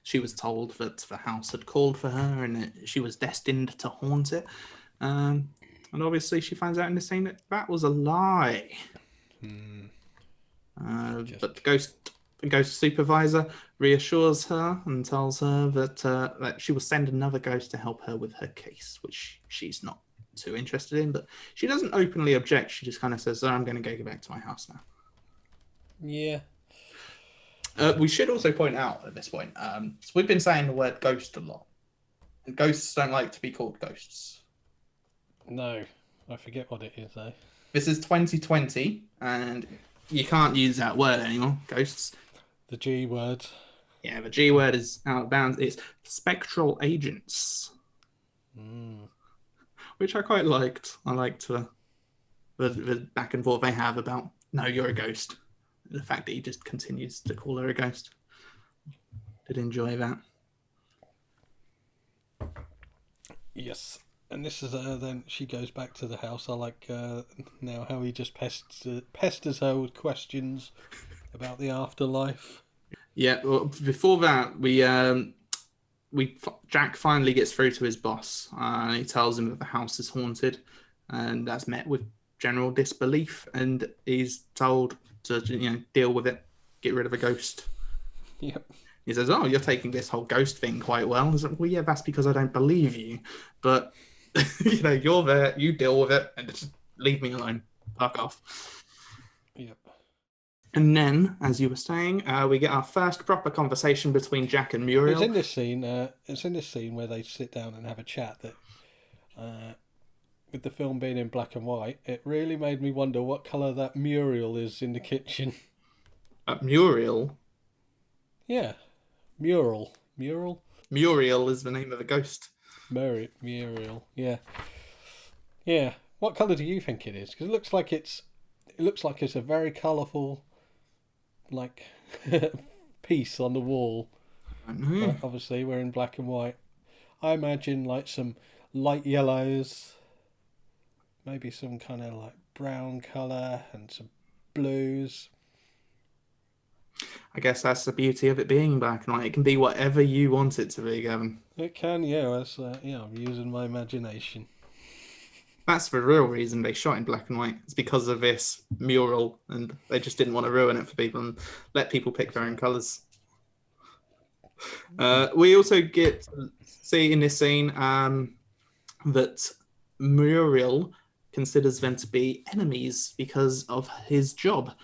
She was told that the house had called for her and that she was destined to haunt it. And obviously she finds out in the scene that that was a lie. But the ghost supervisor reassures her and tells her that she will send another ghost to help her with her case, which she's not too interested in. But she doesn't openly object. She just kind of says, I'm going to go back to my house now.
Yeah.
We should also point out at this point, so we've been saying the word ghost a lot. And ghosts don't like to be called ghosts.
No, I forget what it is, though.
This is 2020, and you can't use that word anymore, ghosts.
The G word.
Yeah, the G word is out of bounds. It's spectral agents, which I quite liked. I liked the back and forth they have about, no, you're a ghost. The fact that he just continues to call her a ghost. Did enjoy that.
Yes. And this is then she goes back to the house. I like now how he just pesters her with questions about the afterlife.
Yeah, well, before that, Jack finally gets through to his boss, and he tells him that the house is haunted, and that's met with general disbelief, and he's told to deal with it, get rid of a ghost.
Yep.
He says, "Oh, you're taking this whole ghost thing quite well." He's like, "Well, yeah, that's because I don't believe you, but you're there, you deal with it, and just leave me alone. Fuck off."
Yep.
And then, as you were saying, we get our first proper conversation between Jack and Muriel.
It's in this scene where they sit down and have a chat that, with the film being in black and white, it really made me wonder what colour that Muriel is in the kitchen.
Muriel?
Yeah. Mural.
Muriel is the name of a ghost.
Muriel. Yeah. Yeah. What colour do you think it is? Because it looks like it's a very colourful, like, piece on the wall.
I don't know.
Obviously, we're in black and white. I imagine like some light yellows, maybe some kind of like brown colour and some blues.
I guess that's the beauty of it being black and white. It can be whatever you want it to be, Gavin.
It can, yeah. I'm using my imagination.
That's the real reason they shot in black and white. It's because of this mural, and they just didn't want to ruin it for people and let people pick their own colours. We also get to see in this scene that Muriel considers them to be enemies because of his job.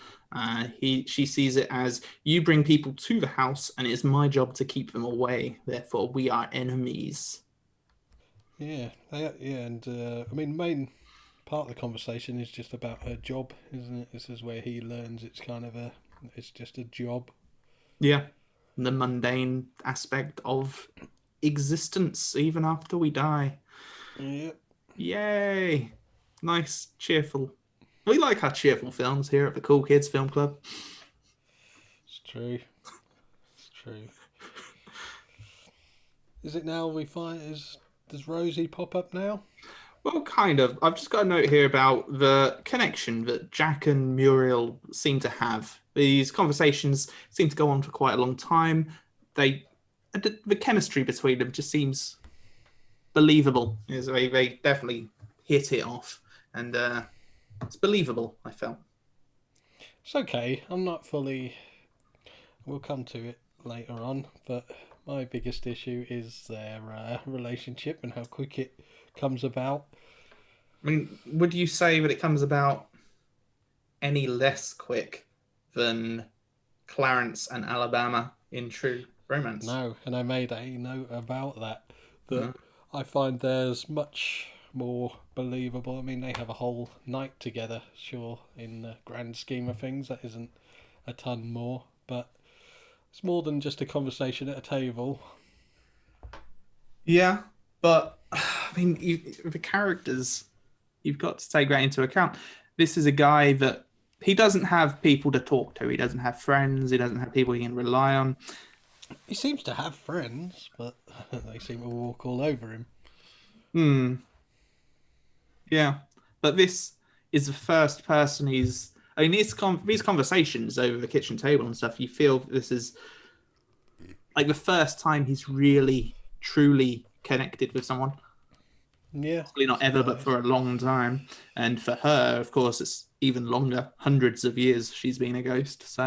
She sees it as, you bring people to the house and it's my job to keep them away. Therefore, we are enemies.
Yeah, and I mean, main part of the conversation is just about her job, isn't it? This is where he learns it's just a job.
Yeah, the mundane aspect of existence, even after we die.
Yep.
Yay! Nice, cheerful. We like our cheerful films here at the Cool Kids Film Club.
It's true. Is it now we find does Rosie pop up now?
Well, kind of. I've just got a note here about the connection that Jack and Muriel seem to have. These conversations seem to go on for quite a long time. The chemistry between them just seems believable. They definitely hit it off, and it's believable, I felt.
It's okay. I'm not fully... We'll come to it later on, but my biggest issue is their relationship and how quick it comes about.
I mean, would you say that it comes about any less quick than Clarence and Alabama in True Romance?
No, and I made a note about that I find theirs much more believable. I mean, they have a whole night together, sure, in the grand scheme of things, that isn't a ton more, but it's more than just a conversation at a table.
Yeah, but I mean, the characters, you've got to take that into account. This is a guy that he doesn't have people to talk to. He doesn't have friends. He doesn't have people he can rely on.
He seems to have friends, but they seem to walk all over him.
Yeah, but this is the first person these conversations over the kitchen table and stuff, you feel this is like the first time he's really, truly connected with someone.
Yeah.
Probably not ever, but for a long time. And for her, of course, it's even longer. Hundreds of years she's been a ghost. So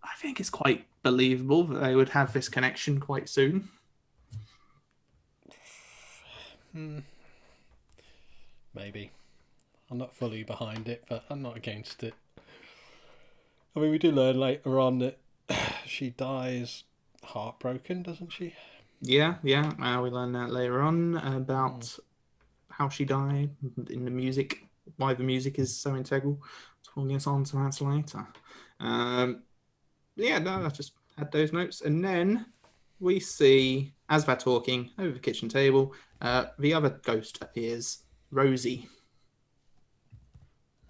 I think it's quite believable that they would have this connection quite soon.
Maybe. I'm not fully behind it, but I'm not against it. I mean, we do learn later on that she dies heartbroken, doesn't she?
Yeah. We learn that later on about how she died in the music why the music is so integral. We'll get on to that later. Yeah, no, I just had those notes. And then we see, as they're talking over the kitchen table, the other ghost appears, Rosie.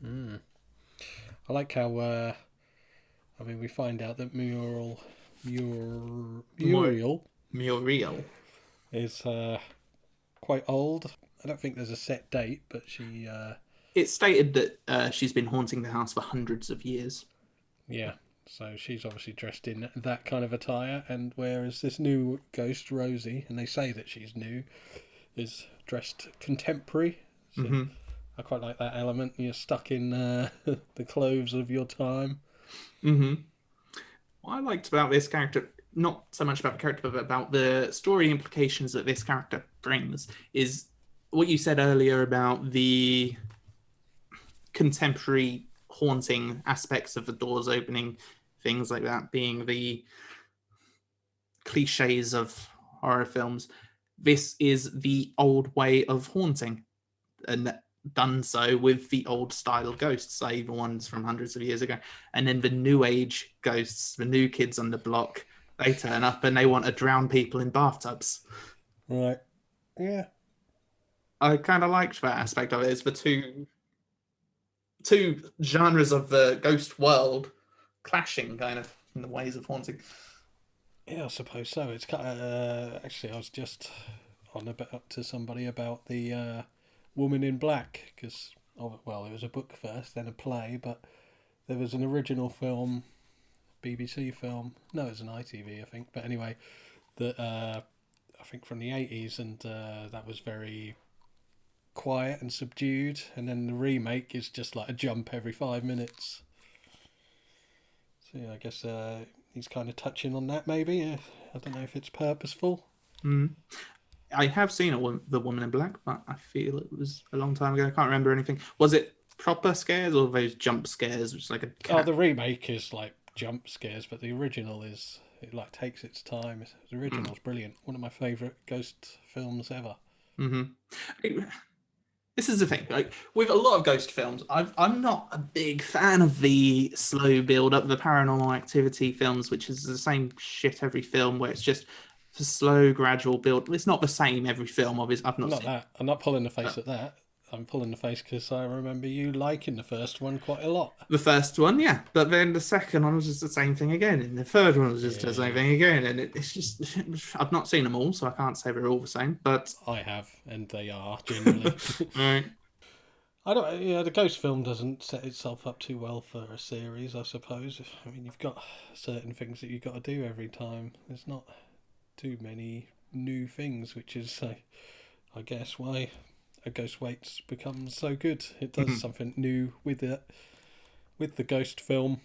I like how, we find out that Muriel is quite old. I don't think there's a set date, but she...
It's stated that she's been haunting the house for hundreds of years.
Yeah, so she's obviously dressed in that kind of attire, and whereas this new ghost, Rosie, and they say that she's new, is dressed contemporary. So I quite like that element. You're stuck in the clothes of your time.
What I liked about this character, not so much about the character, but about the story implications that this character brings, is what you said earlier about the contemporary haunting aspects of the doors opening, things like that being the cliches of horror films. This is the old way of haunting, and done so with the old style ghosts, i.e. the ones from hundreds of years ago. And then the new age ghosts, the new kids on the block, they turn up and they want to drown people in bathtubs.
Right. Yeah.
I kind of liked that aspect of it. It's the two genres of the ghost world clashing kind of in the ways of haunting.
Yeah, I suppose so. It's kind of... actually, I was just on about to somebody about the Woman in Black, because, well, it was a book first, then a play, but there was an original film, BBC film, no, it was an ITV, I think, but anyway, that I think from the 80s, and that was very quiet and subdued, and then the remake is just like a jump every 5 minutes. So yeah, I guess he's kind of touching on that, maybe. I don't know if it's purposeful.
I have seen The Woman in Black, but I feel it was a long time ago. I can't remember anything. Was it proper scares or those jump scares, which is like a cat?
Oh, the remake is like jump scares, but the original is, it like takes its time. The original's brilliant. One of my favourite ghost films ever.
This is the thing, like with a lot of ghost films, I'm not a big fan of the slow build up, the Paranormal Activity films, which is the same shit every film, where it's just a slow, gradual build. It's not the same every film. Obviously, I've not seen
that. I'm not pulling the face at that. I'm pulling the face because I remember you liking the first one quite a lot.
The first one, yeah, but then the second one was just the same thing again, and the third one was just the same thing again, and it's just I've not seen them all, so I can't say they're all the same. But
I have, and they are generally.
Right.
I don't. Yeah, the ghost film doesn't set itself up too well for a series, I suppose. I mean, you've got certain things that you've got to do every time. There's not too many new things, which is, I guess, why A Ghost Waits becomes so good. It does something new with it, with the ghost film.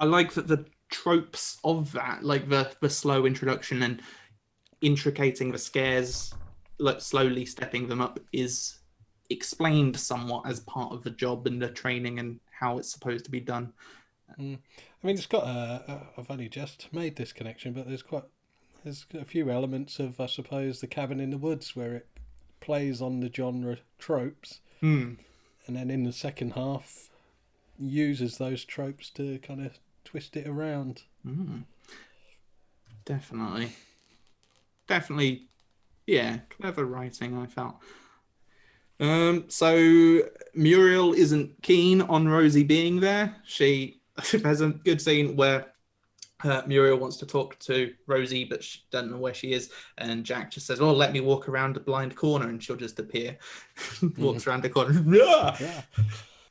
I like that the tropes of that, like the slow introduction and intricating the scares, like slowly stepping them up, is explained somewhat as part of the job and the training and how it's supposed to be done.
I mean, it's got I've only just made this connection, but there's a few elements of, I suppose, The Cabin in the Woods, where it plays on the genre tropes, and then in the second half uses those tropes to kind of twist it around.
Definitely, yeah, clever writing, I felt. So Muriel isn't keen on Rosie being there. There's a good scene where Muriel wants to talk to Rosie, but she doesn't know where she is. And Jack just says, "Oh, let me walk around the blind corner," and she'll just appear. Walks around the corner. Yeah.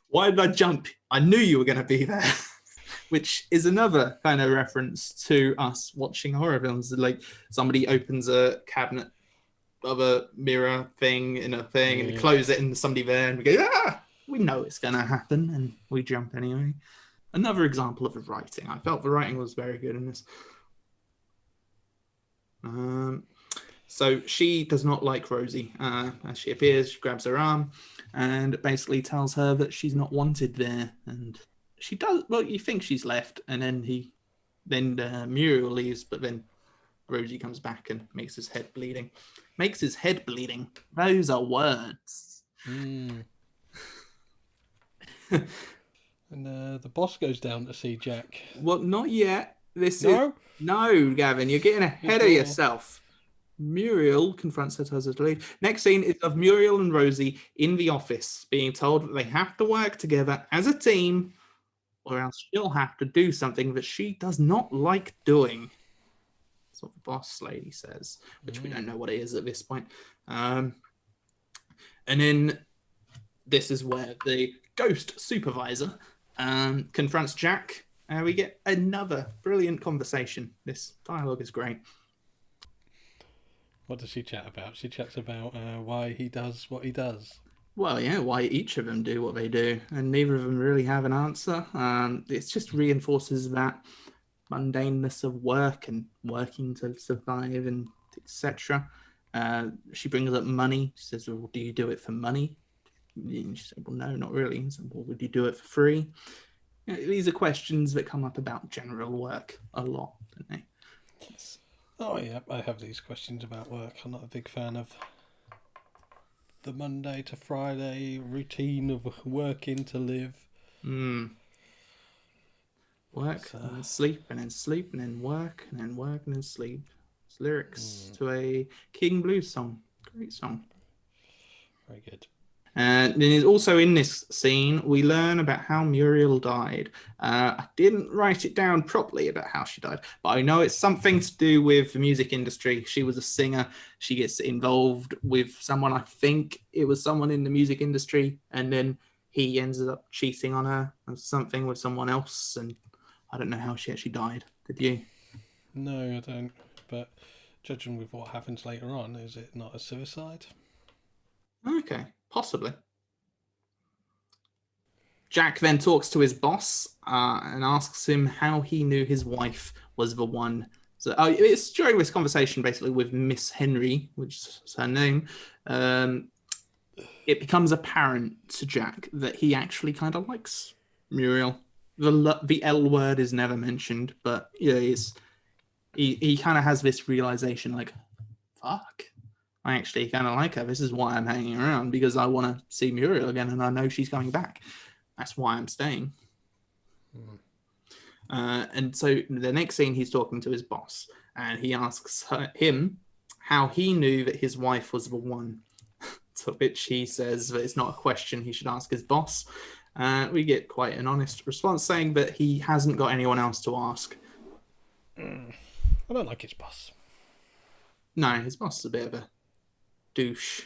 Why did I jump? I knew you were going to be there. Which is another kind of reference to us watching horror films. Like somebody opens a cabinet of a mirror thing in a thing, and we close it, and there's somebody there, and we go, we know it's going to happen, and we jump anyway. Another example of the writing. I felt the writing was very good in this. So she does not like Rosie. As she appears, she grabs her arm and basically tells her that she's not wanted there. And she does. Well, you think she's left, and then Muriel leaves, but then Rosie comes back and makes his head bleeding. Those are words.
And the boss goes down to see Jack.
Well, not yet.
No?
No, Gavin, you're getting ahead of yourself. Muriel confronts her, tells her to leave. Next scene is of Muriel and Rosie in the office, being told that they have to work together as a team, or else she'll have to do something that she does not like doing. That's what the boss lady says, which we don't know what it is at this point. And then this is where the ghost supervisor confronts Jack. We get another brilliant conversation. This dialogue is great.
What does she chat about? She chats about why he does what he does.
Well, yeah, why each of them do what they do, and neither of them really have an answer. It just reinforces that mundaneness of work and working to survive and etc. She brings up money. She says, well, do you do it for money? And she said, well, no, not really. So, well, would you do it for free? These are questions that come up about general work a lot, don't they?
Oh, yeah, I have these questions about work. I'm not a big fan of the Monday to Friday routine of working to live.
Work and then sleep and then sleep and then work and then work and then sleep. It's lyrics to a King Blues song. Great song.
Very good.
And then also in this scene, we learn about how Muriel died. I didn't write it down properly about how she died, but I know it's something to do with the music industry. She was a singer. She gets involved with someone, I think it was someone in the music industry, and then he ends up cheating on her or something with someone else, and I don't know how she actually died. Did you?
No, I don't. But judging with what happens later on, is it not a suicide?
Okay, possibly. Jack then talks to his boss and asks him how he knew his wife was the one. So it's during this conversation, basically, with Miss Henry, which is her name. It becomes apparent to Jack that he actually kind of likes Muriel. The L word is never mentioned, but yeah, he kind of has this realization, like, fuck. I actually kind of like her. This is why I'm hanging around, because I want to see Muriel again, and I know she's coming back. That's why I'm staying. And so the next scene, he's talking to his boss, and he asks him how he knew that his wife was the one. To which he says that it's not a question he should ask his boss. We get quite an honest response saying that he hasn't got anyone else to ask.
I don't like his boss.
No, his boss is a bit of a douche.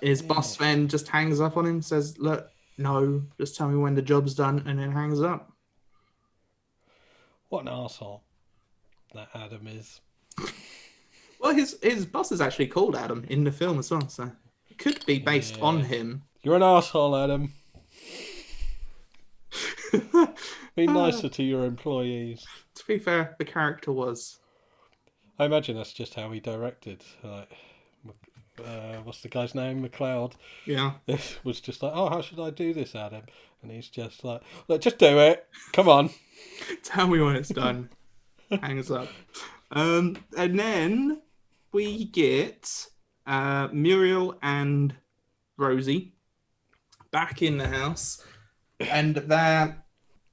His boss then just hangs up on him, says, look, no, just tell me when the job's done, and then hangs up.
What an arsehole that Adam is.
Well, his boss is actually called Adam in the film as well, so it could be based on him.
You're an arsehole, Adam. Be nicer to your employees.
To be fair, the character was.
I imagine that's just how he directed. Like, what's the guy's name? McLeod.
Yeah.
This was just like, oh, how should I do this, Adam? And he's just like, look, just do it. Come on.
Tell me when it's done. Hangs up. And then we get Muriel and Rosie back in the house, and they're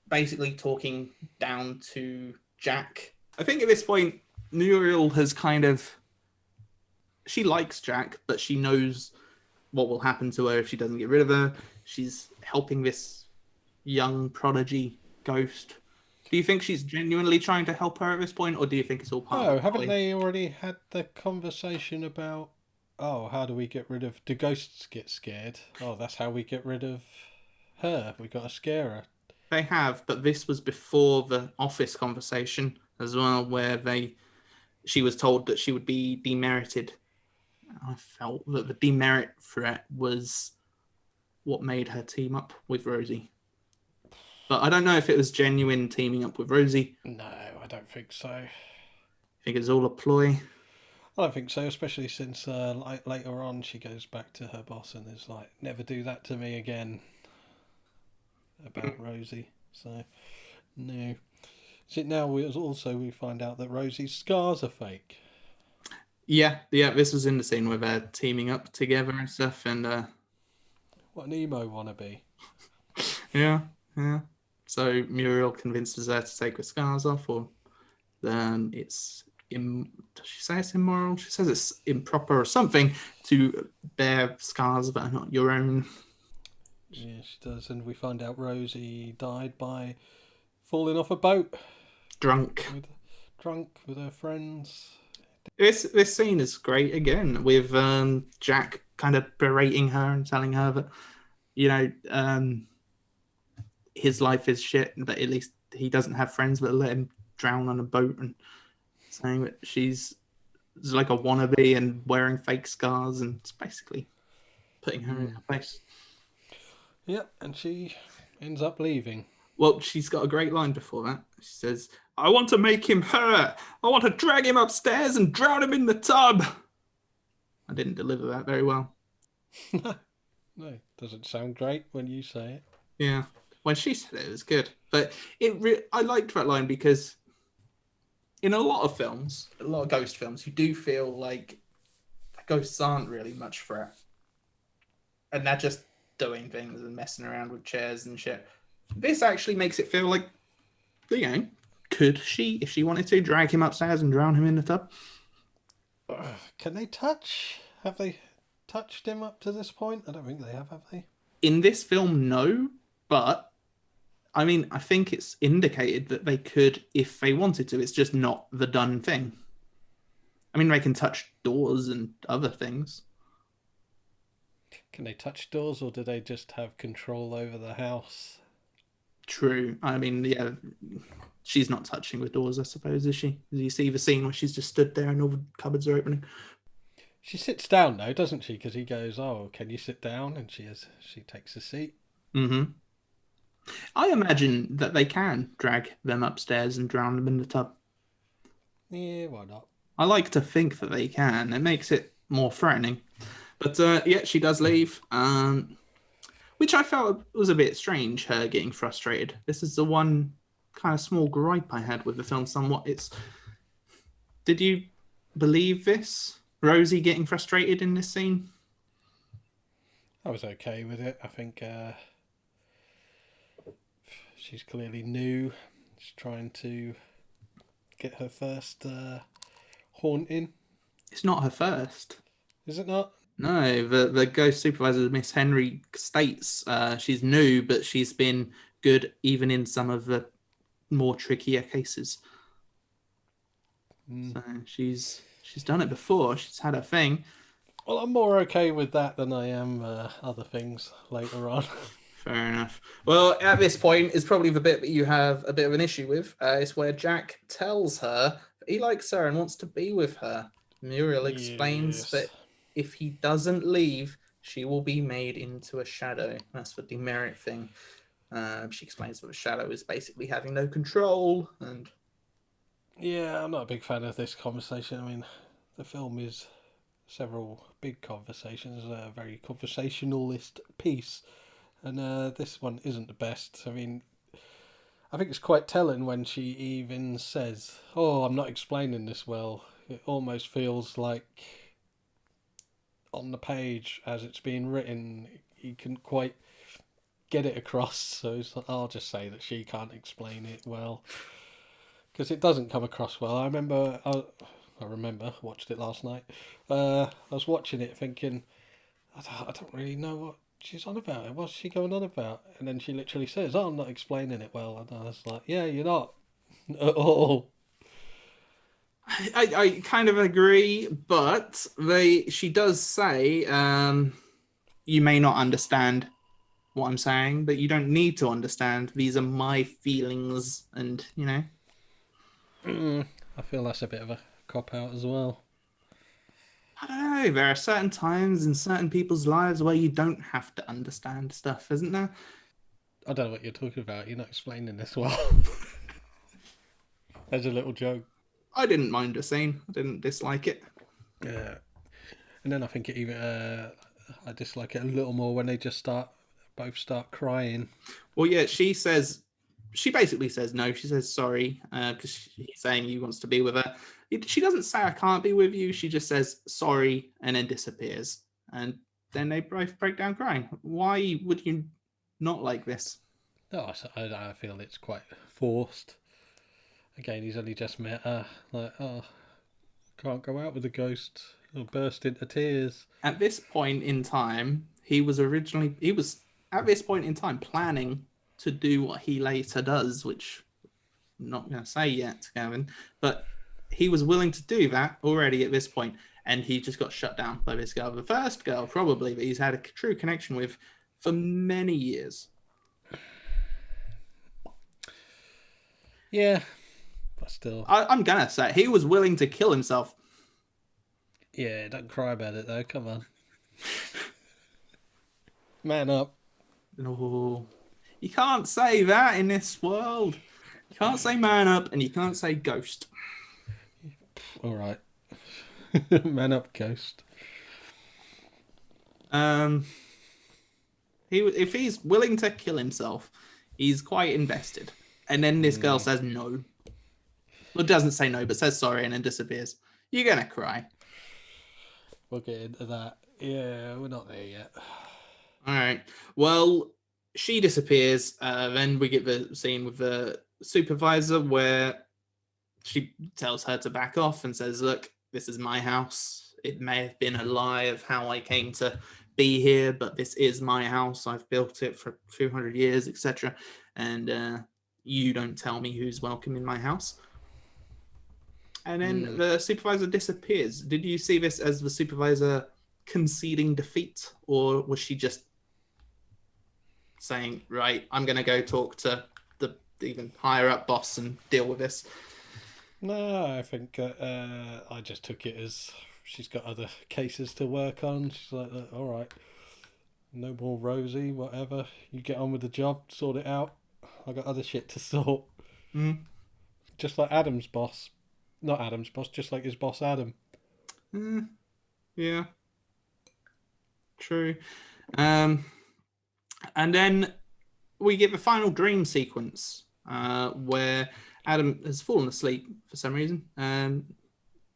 basically talking down to Jack. I think at this point, Muriel has she likes Jack, but she knows what will happen to her if she doesn't get rid of her. She's helping this young prodigy ghost. Do you think she's genuinely trying to help her at this point, or do you think it's all part of
Oh,
the
haven't
play?
they already had the conversation about, how do we get rid of, do ghosts get scared? Oh, that's how we get rid of her. We got to scare her.
They have, but this was before the office conversation as well, where she was told that she would be demerited. I felt that the demerit threat was what made her team up with Rosie. But I don't know if it was genuine teaming up with Rosie.
No, I don't think so.
I think it's all a ploy.
I don't think so, especially since later on she goes back to her boss and is like, never do that to me again. About Rosie. So, no. So now we find out that Rosie's scars are fake.
Yeah, this was in the scene where they're teaming up together and stuff, and
what an emo wannabe.
Yeah, yeah. So Muriel convinces her to take her scars off, or then does she say it's immoral? She says it's improper or something to bear scars that are not your own.
Yeah, she does, and we find out Rosie died by falling off a boat.
Drunk
with her friends.
This scene is great again, with Jack kind of berating her and telling her that, you know, his life is shit, but at least he doesn't have friends that let him drown on a boat, and saying that she's like a wannabe and wearing fake scars, and it's basically putting her in her place.
Yep, and she ends up leaving.
Well, she's got a great line before that. She says, "I want to make him hurt. I want to drag him upstairs and drown him in the tub." I didn't deliver that very well.
No, doesn't sound great when you say it.
Yeah, when she said it was good. But I liked that line because in a lot of films, a lot of ghost films, you do feel like the ghosts aren't really much threat. And they're just doing things and messing around with chairs and shit. This actually makes it feel like, you know, could she, if she wanted to, drag him upstairs and drown him in the tub?
Can they touch? Have they touched him up to this point? I don't think they have they?
In this film, no. But, I mean, I think it's indicated that they could if they wanted to. It's just not the done thing. I mean, they can touch doors and other things.
Can they touch doors, or do they just have control over the house?
True. I mean, yeah, she's not touching with doors, I suppose, is she? You see the scene where she's just stood there and all the cupboards are opening.
She sits down though, doesn't she? Because he goes, "Oh, can you sit down?" And she takes a seat.
Mm-hmm. I imagine that they can drag them upstairs and drown them in the tub.
Yeah, why not?
I like to think that they can. It makes it more threatening. But yeah, she does leave. Which I felt was a bit strange, her getting frustrated. This is the one kind of small gripe I had with the film somewhat. Did you believe this? Rosie getting frustrated in this scene?
I was okay with it. I think she's clearly new. She's trying to get her first haunting.
It's not her first.
Is it not?
No, the ghost supervisor, Miss Henry, states she's new, but she's been good even in some of the more trickier cases. So she's done it before. She's had her thing.
Well, I'm more okay with that than I am other things later on.
Fair enough. Well, at this point is probably the bit that you have a bit of an issue with. It's where Jack tells her that he likes her and wants to be with her. Muriel explains that if he doesn't leave, she will be made into a shadow. That's the demerit thing. She explains that the shadow is basically having no control. And
yeah, I'm not a big fan of this conversation. I mean, the film is several big conversations, a very conversationalist piece. And this one isn't the best. I mean, I think it's quite telling when she even says, "Oh, I'm not explaining this well." It almost feels like on the page as it's being written, you can quite get it across. So I'll just say that she can't explain it well, because it doesn't come across well. I remember, watched it last night. I was watching it thinking, I don't really know what she's on about. What's she going on about? And then she literally says, "Oh, I'm not explaining it well." And I was like, "Yeah, you're not at all."
I kind of agree, but she does say, you may not understand what I'm saying, but you don't need to understand. These are my feelings, and, you know.
I feel that's a bit of a cop-out as well.
I don't know. There are certain times in certain people's lives where you don't have to understand stuff, isn't there?
I don't know what you're talking about. You're not explaining this well. There's a little joke.
I didn't mind the scene. I didn't dislike it.
Yeah. And then I think it even I dislike it a little more when they just both start crying.
Well, yeah, she basically says no. She says sorry because he's saying he wants to be with her. She doesn't say I can't be with you. She just says sorry and then disappears. And then they both break down crying. Why would you not like this?
No, I feel it's quite forced. Again, he's only just met her. Like, oh, can't go out with the ghost. He'll burst into tears.
At this point in time, he was at this point in time planning to do what he later does, which I'm not going to say yet, Gavin, but he was willing to do that already at this point, and he just got shut down by this girl. The first girl, probably, that he's had a true connection with for many years.
Yeah, but still.
I'm going to say he was willing to kill himself.
Yeah, don't cry about it, though. Come on. Man up.
No, you can't say that in this world. You can't say man up, and you can't say ghost.
All right. Man up, ghost.
If he's willing to kill himself, he's quite invested. And then this girl says no. Well, doesn't say no, but says sorry and then disappears. You're going to cry.
We'll get into that. Yeah, we're not there yet.
All right. Well, she disappears. Then we get the scene with the supervisor where she tells her to back off and says, look, this is my house. It may have been a lie of how I came to be here, but this is my house. I've built it for 200 years, etc. And you don't tell me who's welcome in my house. And then the supervisor disappears. Did you see this as the supervisor conceding defeat, or was she just saying, right, I'm going to go talk to the even higher up boss and deal with this?
No, I think I just took it as she's got other cases to work on. She's like, all right, no more Rosie, whatever. You get on with the job, sort it out. I got other shit to sort. Just like Adam's boss. Not Adam's boss, just like his boss Adam.
Yeah. True. And then we get the final dream sequence where Adam has fallen asleep for some reason.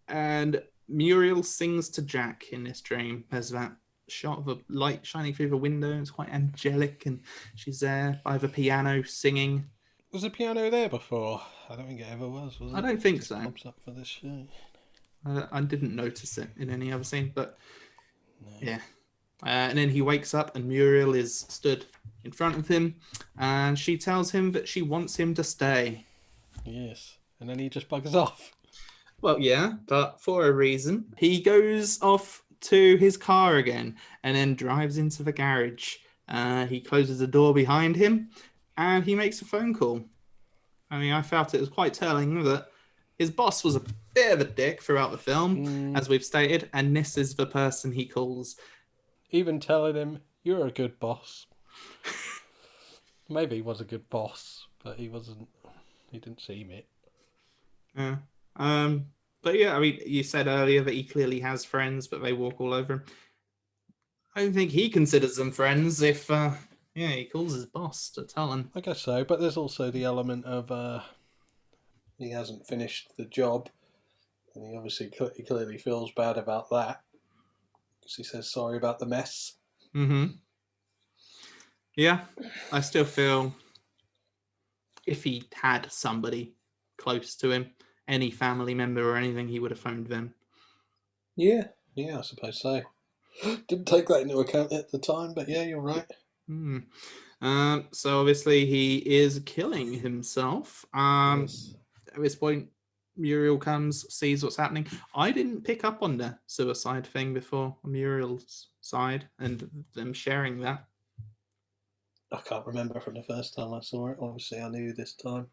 And Muriel sings to Jack in this dream. There's that shot of a light shining through the window. It's quite angelic, and she's there by the piano singing.
Was the piano there before? I don't think it ever was it?
I don't think
it
so.
Pops up for this show.
I didn't notice it in any other scene, but yeah. And then he wakes up and Muriel is stood in front of him, and she tells him that she wants him to stay.
Yes. And then he just buggers off.
Well, yeah, but for a reason. He goes off to his car again and then drives into the garage. He closes the door behind him and he makes a phone call. I mean, I felt it was quite telling that his boss was a bit of a dick throughout the film, as we've stated, and this is the person he calls.
Even telling him, you're a good boss. Maybe he was a good boss, but he wasn't. He didn't seem it.
Yeah. But yeah, I mean, you said earlier that he clearly has friends, but they walk all over him. I don't think he considers them friends if, he calls his boss to tell him.
I guess so, but there's also the element of he hasn't finished the job, and he clearly feels bad about that because he says sorry about the mess.
Yeah, I still feel if he had somebody close to him, any family member or anything, he would have phoned them.
Yeah, I suppose so. Didn't take that into account at the time, but yeah, you're right.
So obviously he is killing himself.
Yes.
At this point, Muriel comes, sees what's happening. I didn't pick up on the suicide thing before Muriel's side and them sharing that.
I can't remember from the first time I saw it. Obviously, I knew this time.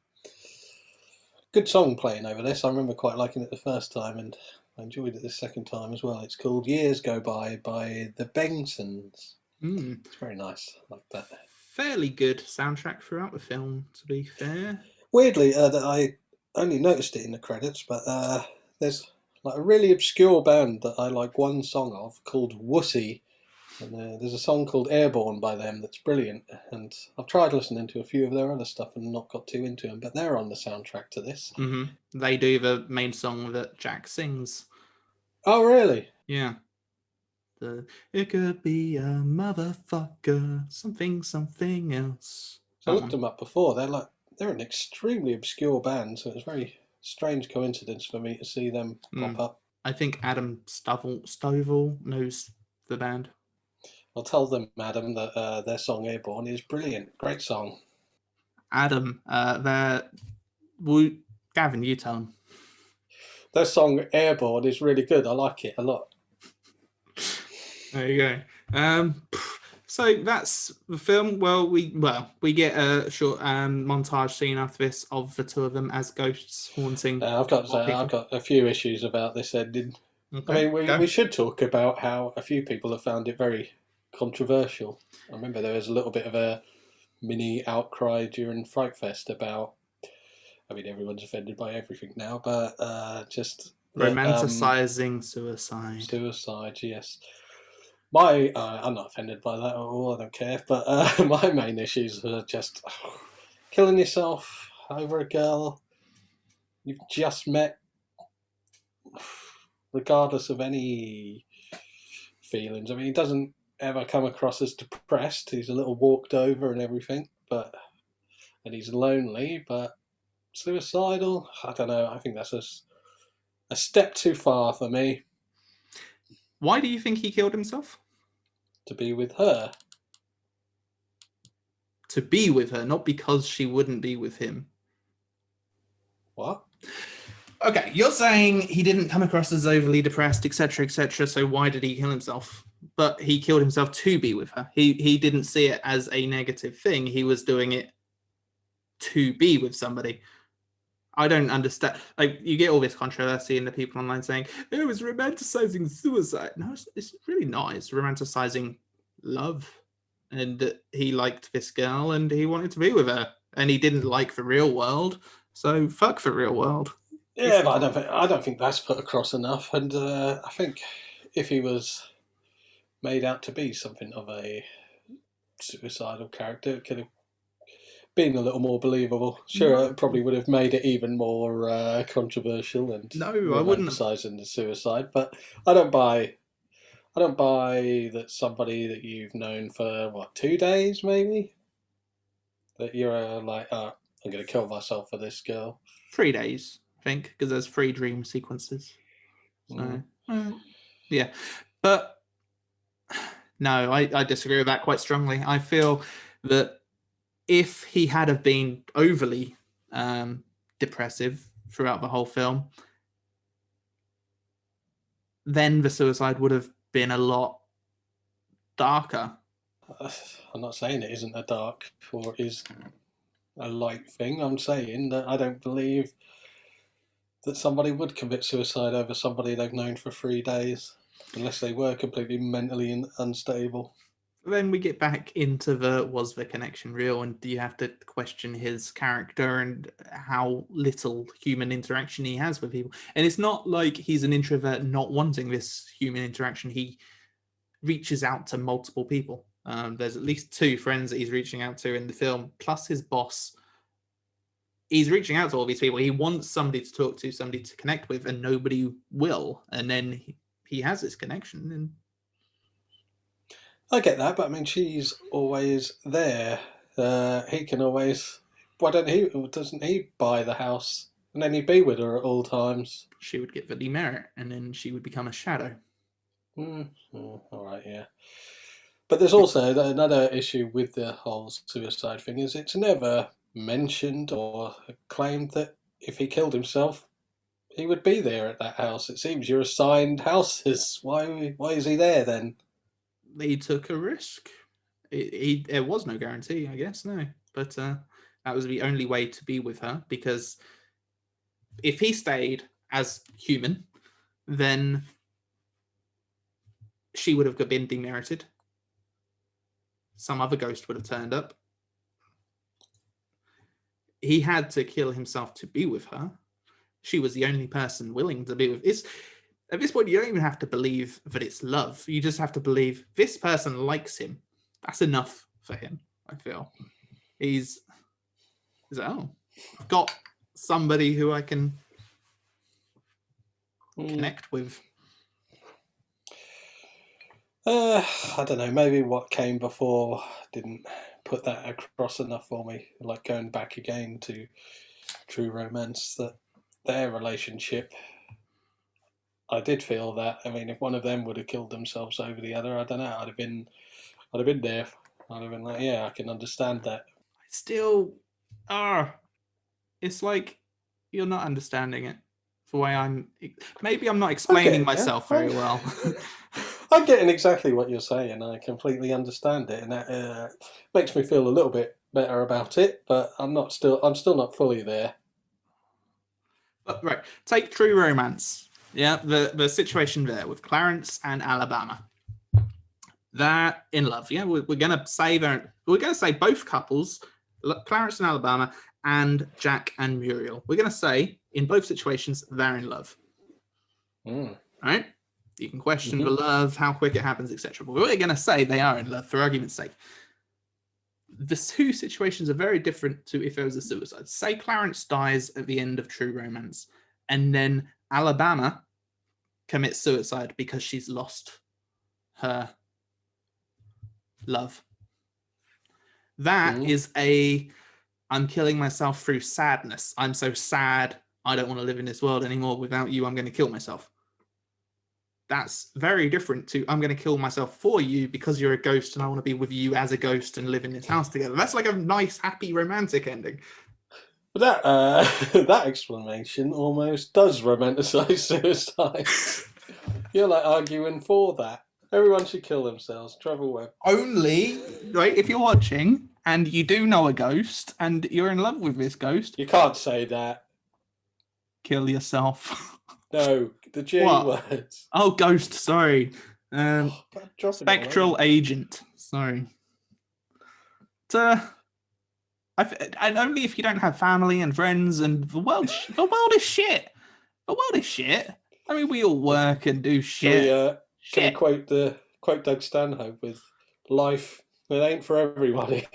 Good song playing over this. I remember quite liking it the first time, and I enjoyed it the second time as well. It's called Years Go By the Bengsons. It's very nice. I like that. Fairly
good soundtrack throughout the film, to be fair.
Weirdly, that I only noticed it in the credits, but there's like a really obscure band that I like one song of called Wussy. And there's a song called Airborne by them that's brilliant. And I've tried listening to a few of their other stuff and not got too into them, but they're on the soundtrack to this.
They do the main song that Jack sings.
Oh, really?
Yeah. It could be a motherfucker, something else.
I looked them up before. They're an extremely obscure band, so it's a very strange coincidence for me to see them pop up.
I think Adam Stovall knows the band.
I'll tell them, Adam, that their song Airborne is brilliant. Great song.
Adam, Gavin, you tell him.
Their song Airborne is really good. I like it a lot.
There you go. So that's the film. Well, we get a short montage scene after this of the two of them as ghosts haunting.
I've got a few issues about this ending.
Okay,
I mean, we should talk about how a few people have found it very controversial. I remember there was a little bit of a mini outcry during Fright Fest about. I mean, everyone's offended by everything now, but just
romanticizing suicide.
Suicide, yes. I'm not offended by that at all. I don't care. But my main issues are just killing yourself over a girl you've just met, regardless of any feelings. I mean, he doesn't ever come across as depressed. He's a little walked over and everything, and he's lonely. But suicidal, I don't know. I think that's a step too far for me.
Why do you think he killed himself?
To be with her.
To be with her, not because she wouldn't be with him.
What?
Okay, you're saying he didn't come across as overly depressed, etc., so why did he kill himself? But he killed himself to be with her. He didn't see it as a negative thing. He was doing it to be with somebody. I don't understand. Like, you get all this controversy and the people online saying, it was romanticizing suicide. No, it's really not. It's romanticizing love. And he liked this girl and he wanted to be with her. And he didn't like the real world. So fuck the real world.
Yeah, but I don't think that's put across enough. And I think if he was made out to be something of a suicidal character, it could have been a little more believable. Sure, it probably would have made it even more controversial and
I wouldn't
emphasizing the suicide. But I don't buy that somebody that you've known for 2 days maybe, that you're like, I'm going to kill myself for this girl.
3 days, I think, because there's 3 dream sequences. So yeah, but no, I disagree with that quite strongly. I feel that if he had have been overly depressive throughout the whole film, then the suicide would have been a lot darker.
I'm not saying it isn't a dark or is a light thing. I'm saying that I don't believe that somebody would commit suicide over somebody they've known for 3 days, unless they were completely mentally unstable.
Then we get back into was the connection real, and do you have to question his character and how little human interaction he has with people. And it's not like he's an introvert not wanting this human interaction. He reaches out to multiple people. There's at least 2 friends that he's reaching out to in the film, plus his boss. He's reaching out to all these people. He wants somebody to talk to, somebody to connect with, and nobody will. And then he has this connection. And
I get that, but I mean, she's always there. He can always. Doesn't he buy the house and then he'd be with her at all times?
She would get the demerit, and then she would become a shadow.
All right, yeah. But there's also another issue with the whole suicide thing: is it's never mentioned or claimed that if he killed himself, he would be there at that house. It seems you're assigned houses. Why is he there then?
He took a risk. There was no guarantee, I guess, no. But that was the only way to be with her, because if he stayed as human, then she would have been demerited. Some other ghost would have turned up. He had to kill himself to be with her. She was the only person willing to be with. At this point, you don't even have to believe that it's love. You just have to believe this person likes him. That's enough for him, I feel. He's I've got somebody who I can connect with.
I don't know, maybe what came before didn't put that across enough for me. Like going back again to True Romance, that their relationship, I did feel that. I mean, if one of them would have killed themselves over the other, I don't know, I'd have been there. I'd have been like, yeah, I can understand that.
Still, it's like you're not understanding it the way maybe I'm not explaining myself very well.
I'm getting exactly what you're saying. I completely understand it, and that makes me feel a little bit better about it. But I'm still not fully there.
But right, take True Romance. Yeah, the situation there with Clarence and Alabama. They're in love. Yeah, we're gonna say both couples, Clarence and Alabama, and Jack and Muriel. We're gonna say in both situations they're in love. Right? You can question the love, how quick it happens, etc. But we're going to say they are in love for argument's sake. The two situations are very different to if there was a suicide. Say Clarence dies at the end of True Romance, and then Alabama commits suicide because she's lost her love. That is I'm killing myself through sadness. I'm so sad. I don't want to live in this world anymore. Without you, I'm going to kill myself. That's very different to I'm going to kill myself for you because you're a ghost and I want to be with you as a ghost and live in this house together. That's like a nice, happy, romantic ending.
But that explanation almost does romanticize suicide. You're like arguing for that. Everyone should kill themselves. Trevor Webb.
Only, right, if you're watching and you do know a ghost and you're in love with this ghost.
You can't say that.
Kill yourself.
No, the G words.
Oh, ghost, sorry. Spectral agent, sorry. And only if you don't have family and friends and the world is shit. The world is shit. I mean, we all work and do shit.
Can we quote Doug Stanhope with "Life, it ain't for everybody."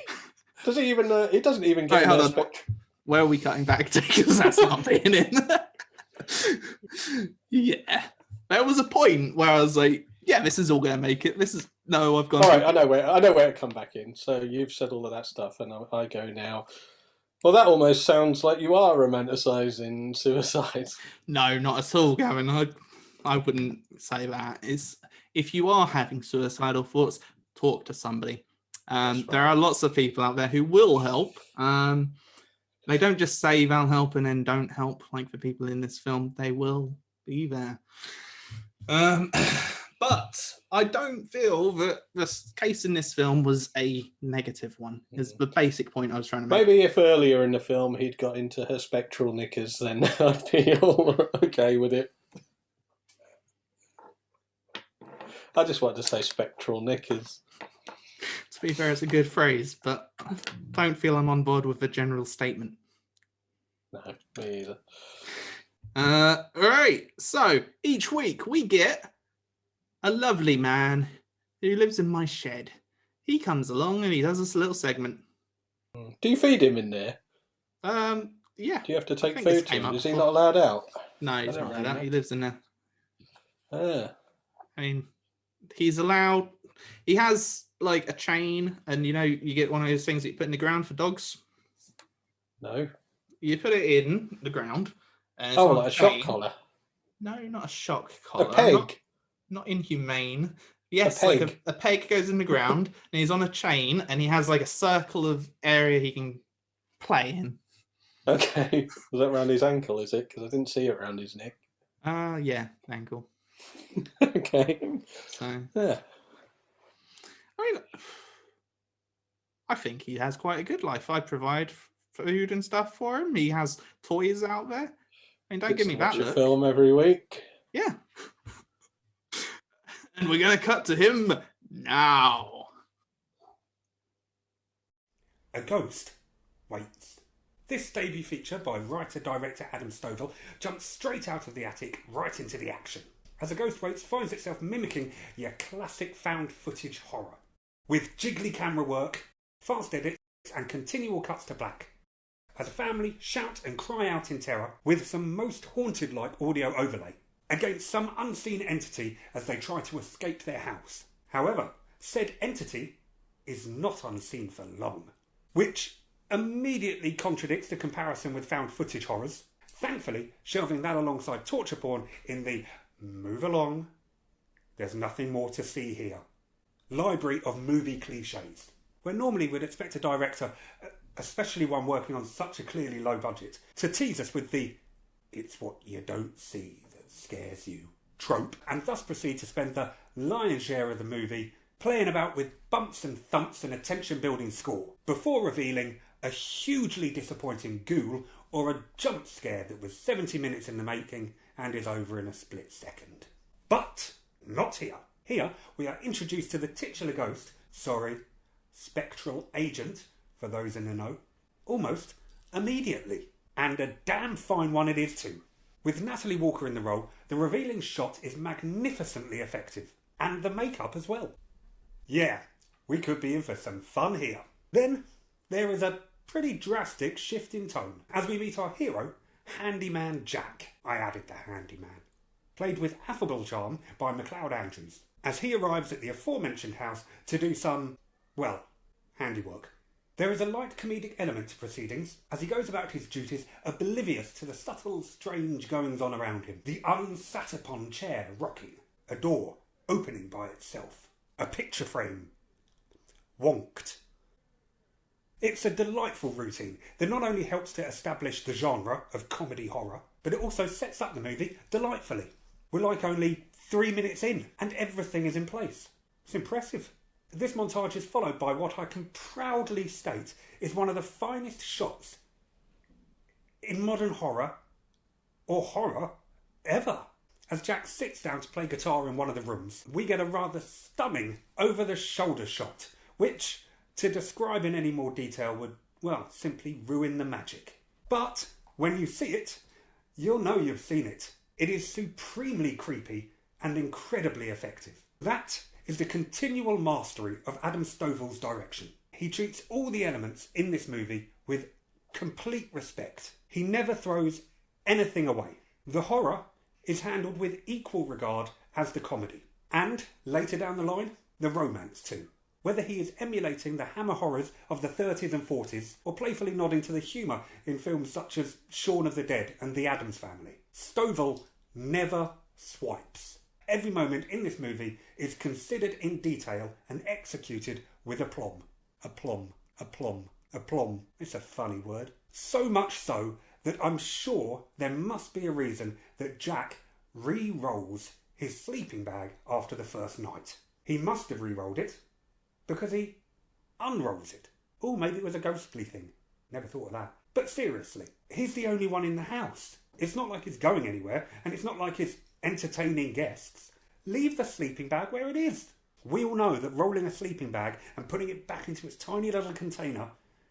Does he even? It doesn't even get.
Where are we cutting back to? Because that's not being in. Yeah, there was a point where I was like, "Yeah, this is all going to make it." I've gone.
All right, I know where it come back in. So you've said all of that stuff, and I go now. Well, that almost sounds like you are romanticising suicide.
No, not at all, Gavin. I wouldn't say that. If you are having suicidal thoughts, talk to somebody. Right. There are lots of people out there who will help. They don't just say they'll help and then don't help, like the people in this film. They will be there. But I don't feel that the case in this film was a negative one, is the basic point I was trying to make.
Maybe if earlier in the film he'd got into her spectral knickers, then I'd be all okay with it. I just wanted to say spectral knickers.
To be fair, it's a good phrase, but I don't feel I'm on board with the general statement.
No, me either.
All right, so each week we get a lovely man who lives in my shed. He comes along and he does this little segment.
Do you feed him in there?
Yeah.
Do you have to take food to him? Is he not allowed out?
No, he's not allowed out. He lives in there.
I
mean, he's allowed. He has like a chain, and you get one of those things that you put in the ground for dogs.
No.
You put it in the ground. And
like a shock collar.
No, not a shock collar.
A peg.
Not inhumane. Yes, like a peg goes in the ground, and he's on a chain, and he has like a circle of area he can play in.
Okay. Was that around his ankle, is it? Because I didn't see it around his neck.
Yeah, ankle.
Okay.
So,
yeah.
I think he has quite a good life. I provide food and stuff for him. He has toys out there. I mean, don't give me that look.
Film every week.
Yeah. And we're going to cut to him now.
A Ghost Waits. This debut feature by writer-director Adam Stovall jumps straight out of the attic right into the action, as A Ghost Waits finds itself mimicking your classic found footage horror, with jiggly camera work, fast edits and continual cuts to black, as a family shout and cry out in terror with some most haunted-like audio overlay against some unseen entity as they try to escape their house, However, said entity is not unseen for long, which immediately contradicts the comparison with found footage horrors, thankfully shelving that alongside torture porn in the move along, there's nothing more to see here library of movie cliches, where normally we'd expect a director, especially one working on such a clearly low budget, to tease us with the "it's what you don't see that scares you" trope, and thus proceed to spend the lion's share of the movie playing about with bumps and thumps and a tension-building score, before revealing a hugely disappointing ghoul or a jump scare that was 70 minutes in the making and is over in a split second. But not here. Here we are introduced to the titular ghost, spectral agent, for those in the know, almost immediately. And a damn fine one it is too. With Natalie Walker in the role, the revealing shot is magnificently effective, and the makeup as well. Yeah, we could be in for some fun here. Then there is a pretty drastic shift in tone as we meet our hero, Handyman Jack. I added the handyman. Played with affable charm by MacLeod Andrews, as he arrives at the aforementioned house to do some, well, handiwork. There is a light comedic element to proceedings as he goes about his duties oblivious to the subtle, strange goings-on around him. The unsat-upon chair rocking, a door opening by itself, a picture frame wonked. It's a delightful routine that not only helps to establish the genre of comedy horror, but it also sets up the movie delightfully. We're like only 3 minutes in and everything is in place. It's impressive. This montage is followed by what I can proudly state is one of the finest shots in modern horror, or horror, ever. As Jack sits down to play guitar in one of the rooms, we get a rather stunning over-the-shoulder shot, which, to describe in any more detail, would, well, simply ruin the magic. But when you see it, you'll know you've seen it. It is supremely creepy and incredibly effective. That is the continual mastery of Adam Stovall's direction. He treats all the elements in this movie with complete respect. He never throws anything away. The horror is handled with equal regard as the comedy. And, later down the line, the romance too. Whether he is emulating the hammer horrors of the 30s and 40s, or playfully nodding to the humour in films such as Shaun of the Dead and The Addams Family, Stovall never swipes. Every moment in this movie is considered in detail and executed with aplomb. Aplomb, aplomb, aplomb. It's a funny word. So much so that I'm sure there must be a reason that Jack re-rolls his sleeping bag after the first night. He must have re-rolled it because he unrolls it. Oh, maybe it was a ghostly thing. Never thought of that. But seriously, he's the only one in the house. It's not like he's going anywhere, and it's not like he's entertaining guests. Leave the sleeping bag where it is. We all know that rolling a sleeping bag and putting it back into its tiny little container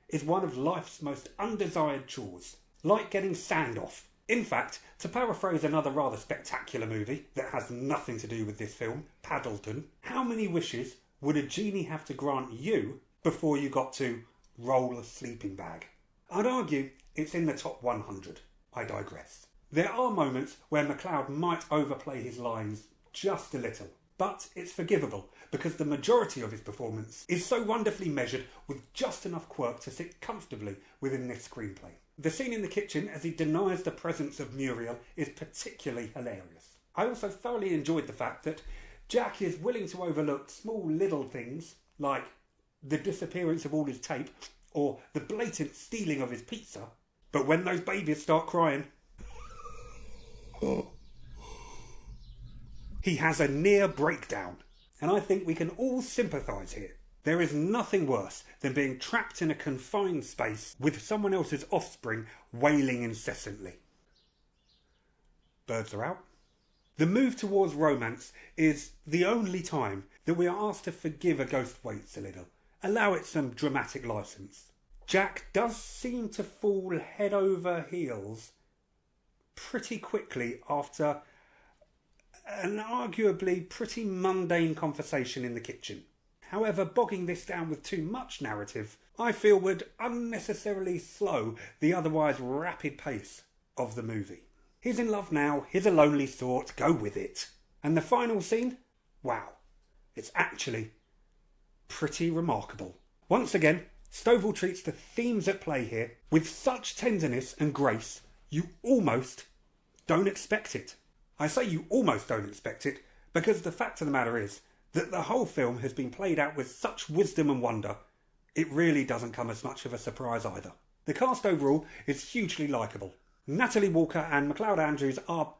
is one of life's most undesired chores, like getting sand off. In fact, to paraphrase another rather spectacular movie that has nothing to do with this film, Paddleton, how many wishes would a genie have to grant you before you got to roll a sleeping bag? I'd argue it's in the top 100. I digress. There are moments where MacLeod might overplay his lines just a little, but it's forgivable because the majority of his performance is so wonderfully measured with just enough quirk to sit comfortably within this screenplay. The scene in the kitchen as he denies the presence of Muriel is particularly hilarious. I also thoroughly enjoyed the fact that Jack is willing to overlook small little things like the disappearance of all his tape or the blatant stealing of his pizza, but when those babies start crying, he has a near breakdown, and I think we can all sympathise here. There is nothing worse than being trapped in a confined space with someone else's offspring wailing incessantly. Birds are out. The move towards romance is the only time that we are asked to forgive A Ghost Waits a little, allow it some dramatic licence. Jack does seem to fall head over heels pretty quickly after an arguably pretty mundane conversation in the kitchen. However, bogging this down with too much narrative, I feel would unnecessarily slow the otherwise rapid pace of the movie. He's in love now, he's a lonely sort, go with it. And the final scene? Wow. It's actually pretty remarkable. Once again, Stovall treats the themes at play here with such tenderness and grace, you almost don't expect it. I say you almost don't expect it because the fact of the matter is that the whole film has been played out with such wisdom and wonder, it really doesn't come as much of a surprise either. The cast overall is hugely likeable. Natalie Walker and McLeod Andrews are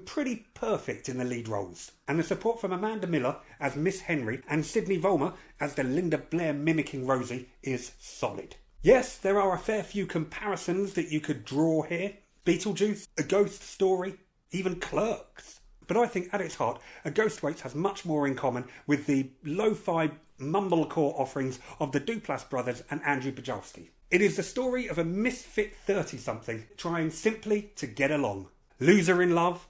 pretty perfect in the lead roles, and the support from Amanda Miller as Miss Henry and Sydney Vollmer as the Linda Blair mimicking Rosie is solid. Yes, there are a fair few comparisons that you could draw here. Beetlejuice, A Ghost Story, even Clerks. But I think at its heart, A Ghost Waits has much more in common with the lo-fi mumblecore offerings of the Duplass brothers and Andrew Pajowski. It is the story of a misfit 30-something trying simply to get along. Loser in love,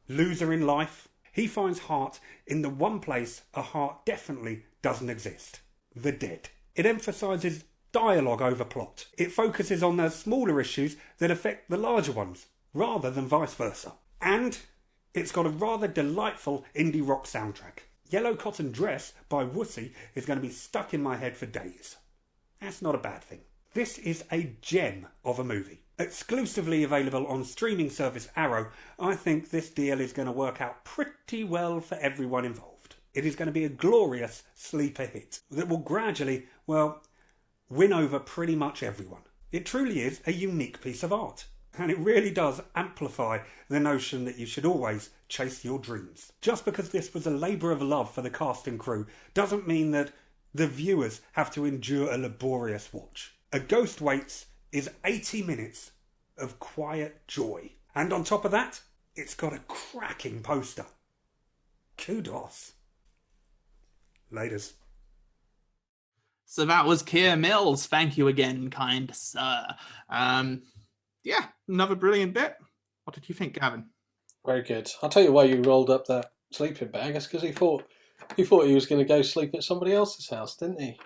loser in life. He finds heart in the one place a heart definitely doesn't exist. The dead. It emphasises dialogue over plot. It focuses on the smaller issues that affect the larger ones, rather than vice versa. And it's got a rather delightful indie rock soundtrack. Yellow Cotton Dress by Wussy is going to be stuck in my head for days. That's not a bad thing. This is a gem of a movie. Exclusively available on streaming service Arrow, I think this deal is going to work out pretty well for everyone involved. It is going to be a glorious sleeper hit that will gradually, win over pretty much everyone. It truly is a unique piece of art, and it really does amplify the notion that you should always chase your dreams. Just because this was a labour of love for the cast and crew doesn't mean that the viewers have to endure a laborious watch. A Ghost Waits is 80 minutes of quiet joy. And on top of that, it's got a cracking poster. Kudos. Laters.
So that was Keir Mills. Thank you again, kind sir. Yeah, another brilliant bit. What did you think, Gavin?
Very good. I'll tell you why you rolled up that sleeping bag. It's because he thought he was going to go sleep at somebody else's house, didn't he?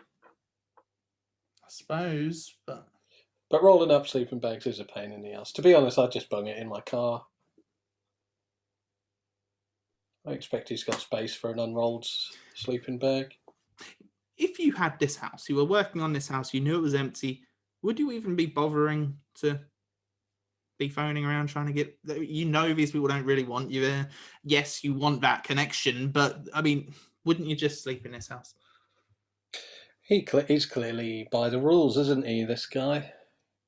I suppose, but
rolling up sleeping bags is a pain in the ass. To be honest, I'd just bung it in my car. I expect he's got space for an unrolled sleeping bag.
if you had this house, you were working on this house, you knew it was empty, would you even be bothering to be phoning around trying to get, these people don't really want you there. Yes, you want that connection, but I mean, wouldn't you just sleep in this house?
He's clearly by the rules, isn't he, this guy?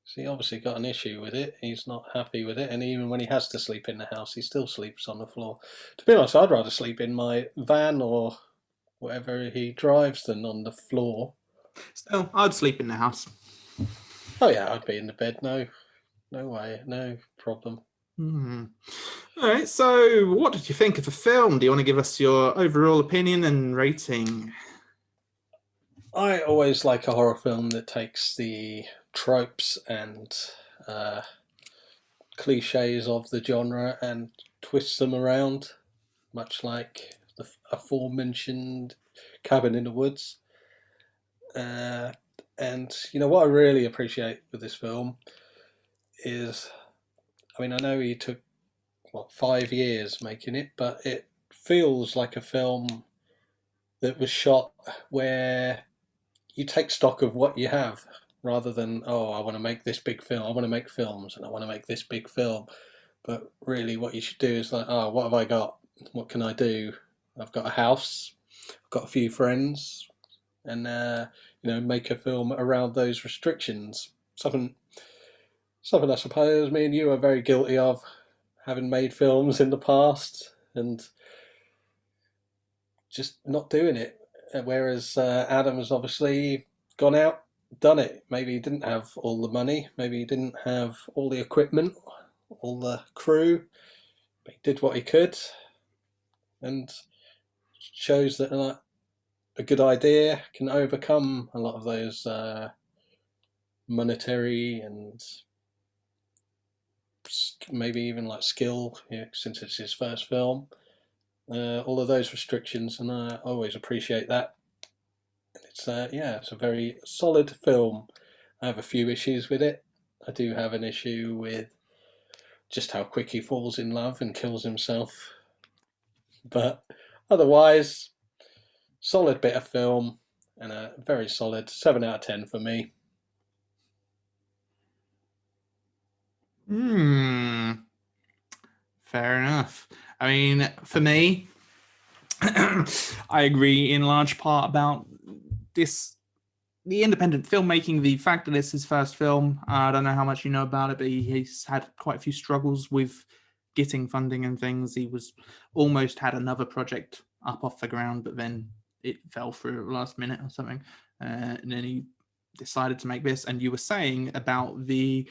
So he obviously got an issue with it. He's not happy with it, and even when he has to sleep in the house, he still sleeps on the floor. To be honest, I'd rather sleep in my van or whatever he drives than on the floor.
Still, I'd sleep in the house.
Oh yeah, I'd be in the bed. No way, no problem.
All right, so what did you think of the film? Do you want to give us your overall opinion and rating?
I always like a horror film that takes the tropes and cliches of the genre and twists them around, much like the aforementioned Cabin in the Woods. And you know what I really appreciate with this film is, I mean, I know he took 5 years making it, but it feels like a film that was shot where you take stock of what you have rather than, oh, I want to make this big film, I want to make films and I want to make this big film. But really what you should do is like, oh, what have I got? What can I do? I've got a house, I've got a few friends, and make a film around those restrictions. Something I suppose me and you are very guilty of, having made films in the past and just not doing it. Whereas Adam has obviously gone out, done it. Maybe he didn't have all the money, maybe he didn't have all the equipment, all the crew, but he did what he could, and shows that a good idea can overcome a lot of those monetary and maybe even like skill, since it's his first film. All of those restrictions, and I always appreciate that. It's it's a very solid film. I have a few issues with it. I do have an issue with just how quick he falls in love and kills himself. But otherwise, solid bit of film and a very solid 7 out of 10 for me.
Fair enough. I mean, for me, I agree in large part about this, the independent filmmaking, the fact that it's his first film. I don't know how much you know about it, but he's had quite a few struggles with getting funding and things. He was almost had another project up off the ground, but then it fell through at the last minute or something. And then he decided to make this. And you were saying about the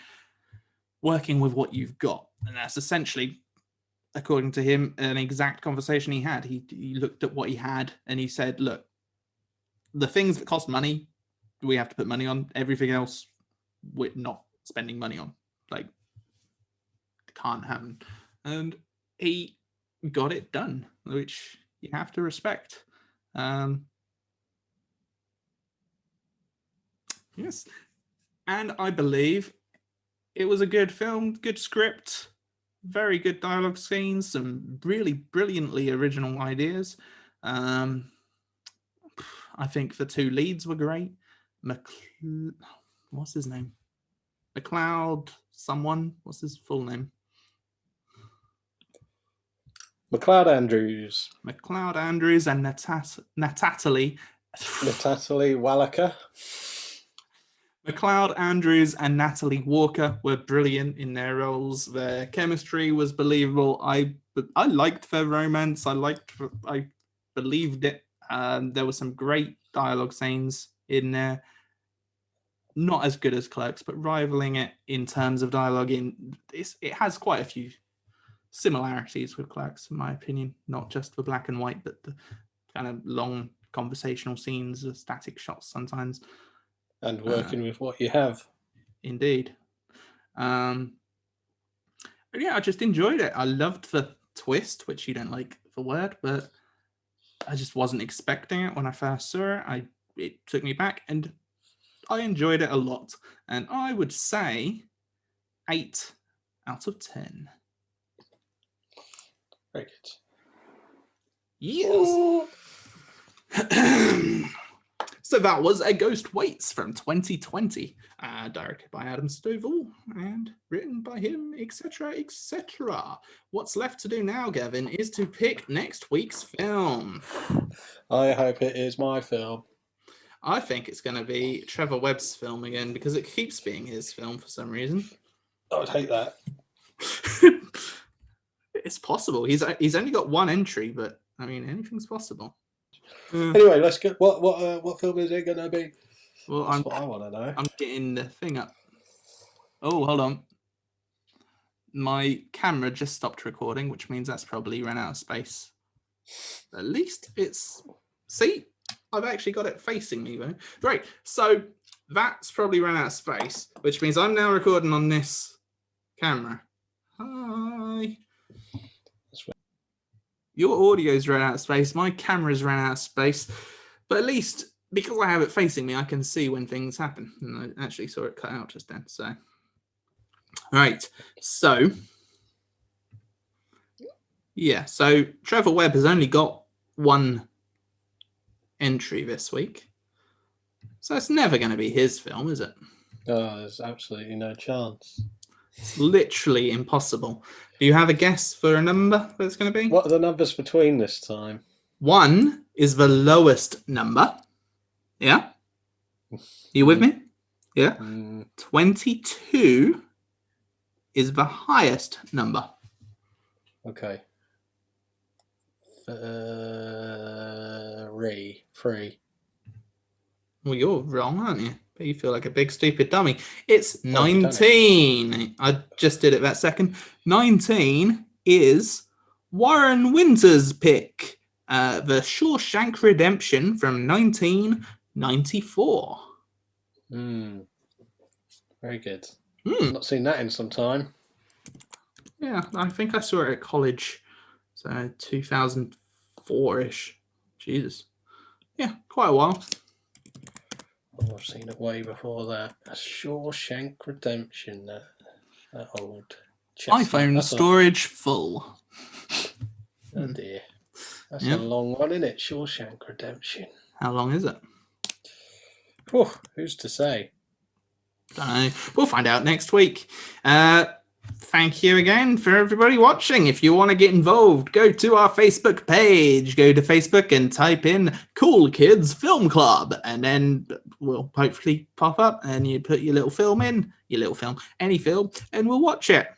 working with what you've got. And that's essentially, according to him, an exact conversation he had. He looked at what he had and he said, look, the things that cost money, we have to put money on. Everything else, we're not spending money on. Like, it can't happen. And he got it done, which you have to respect. Yes. And I believe it was a good film, good script, very good dialogue scenes, some really brilliantly original ideas. I think the two leads were great. What's his name? McLeod someone. What's his full name?
McLeod Andrews.
McLeod Andrews and Natalie
Wallaker.
McLeod Andrews and Natalie Walker were brilliant in their roles. Their chemistry was believable. I liked their romance. I believed it. There were some great dialogue scenes in there. Not as good as Clerks, but rivaling it in terms of dialogue. It has quite a few similarities with Clerks, in my opinion. Not just the black and white, but the kind of long conversational scenes, the static shots sometimes.
And working with what you have.
Indeed. But yeah, I just enjoyed it. I loved the twist, which you don't like the word, but I just wasn't expecting it when I first saw it. It took me back, and I enjoyed it a lot. And I would say 8 out of 10.
Very good.
Yes. So that was A Ghost Waits from 2020, directed by Adam Stovall and written by him, etc., etc. What's left to do now, Gavin, is to pick next week's film.
I hope it is my film.
I think it's going to be Trevor Webb's film again, because it keeps being his film for some reason.
I would hate that.
It's possible. He's only got one entry, but I mean, anything's possible.
Anyway, let's get what film is it going to be?
Well,
That's what I want to know.
I'm getting the thing up. Oh, hold on. My camera just stopped recording, which means that's probably run out of space. At least it's... See? I've actually got it facing me, though. Right, so that's probably run out of space, which means I'm now recording on this camera. Hi. Your audio's run out of space. My camera's run out of space. But at least, because I have it facing me, I can see when things happen. And I actually saw it cut out just then. So, right. So, yeah. So, Trevor Webb has only got one entry this week. So, it's never going to be his film, is it?
Oh, there's absolutely no chance.
It's literally impossible. Do you have a guess for a number that it's going to be?
What are the numbers between this time?
1 is the lowest number. Yeah? You with me? Yeah? 22 is the highest number.
Okay. 3.
Well, you're wrong, aren't you? But you feel like a big stupid dummy. It's 19. I just did it that second. 19 is Warren Winter's pick. The Shawshank Redemption from 1994.
Very good. Not seen that in some time.
Yeah, I think I saw it at college. So 2004-ish. Jesus. Yeah, quite a while.
Oh, I've seen it way before that. A Shawshank Redemption. That old chestnut.
iPhone storage full.
Oh dear. That's
Yep.
a long one, isn't it? Shawshank Redemption.
How long is it?
Whew, who's to say?
Don't know. We'll find out next week. Thank you again for everybody watching. If you want to get involved, go to our Facebook page. Go to Facebook and type in Cool Kids Film Club, and then we'll hopefully pop up and you put your little film in, any film, and we'll watch it.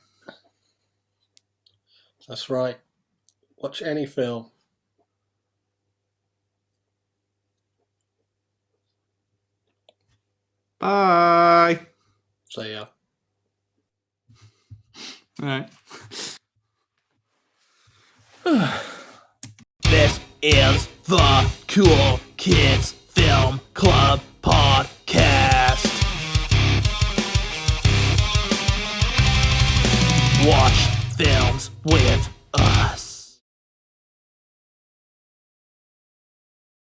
That's right. Watch any film.
Bye.
See ya.
All right.
This is the Cool Kids Film Club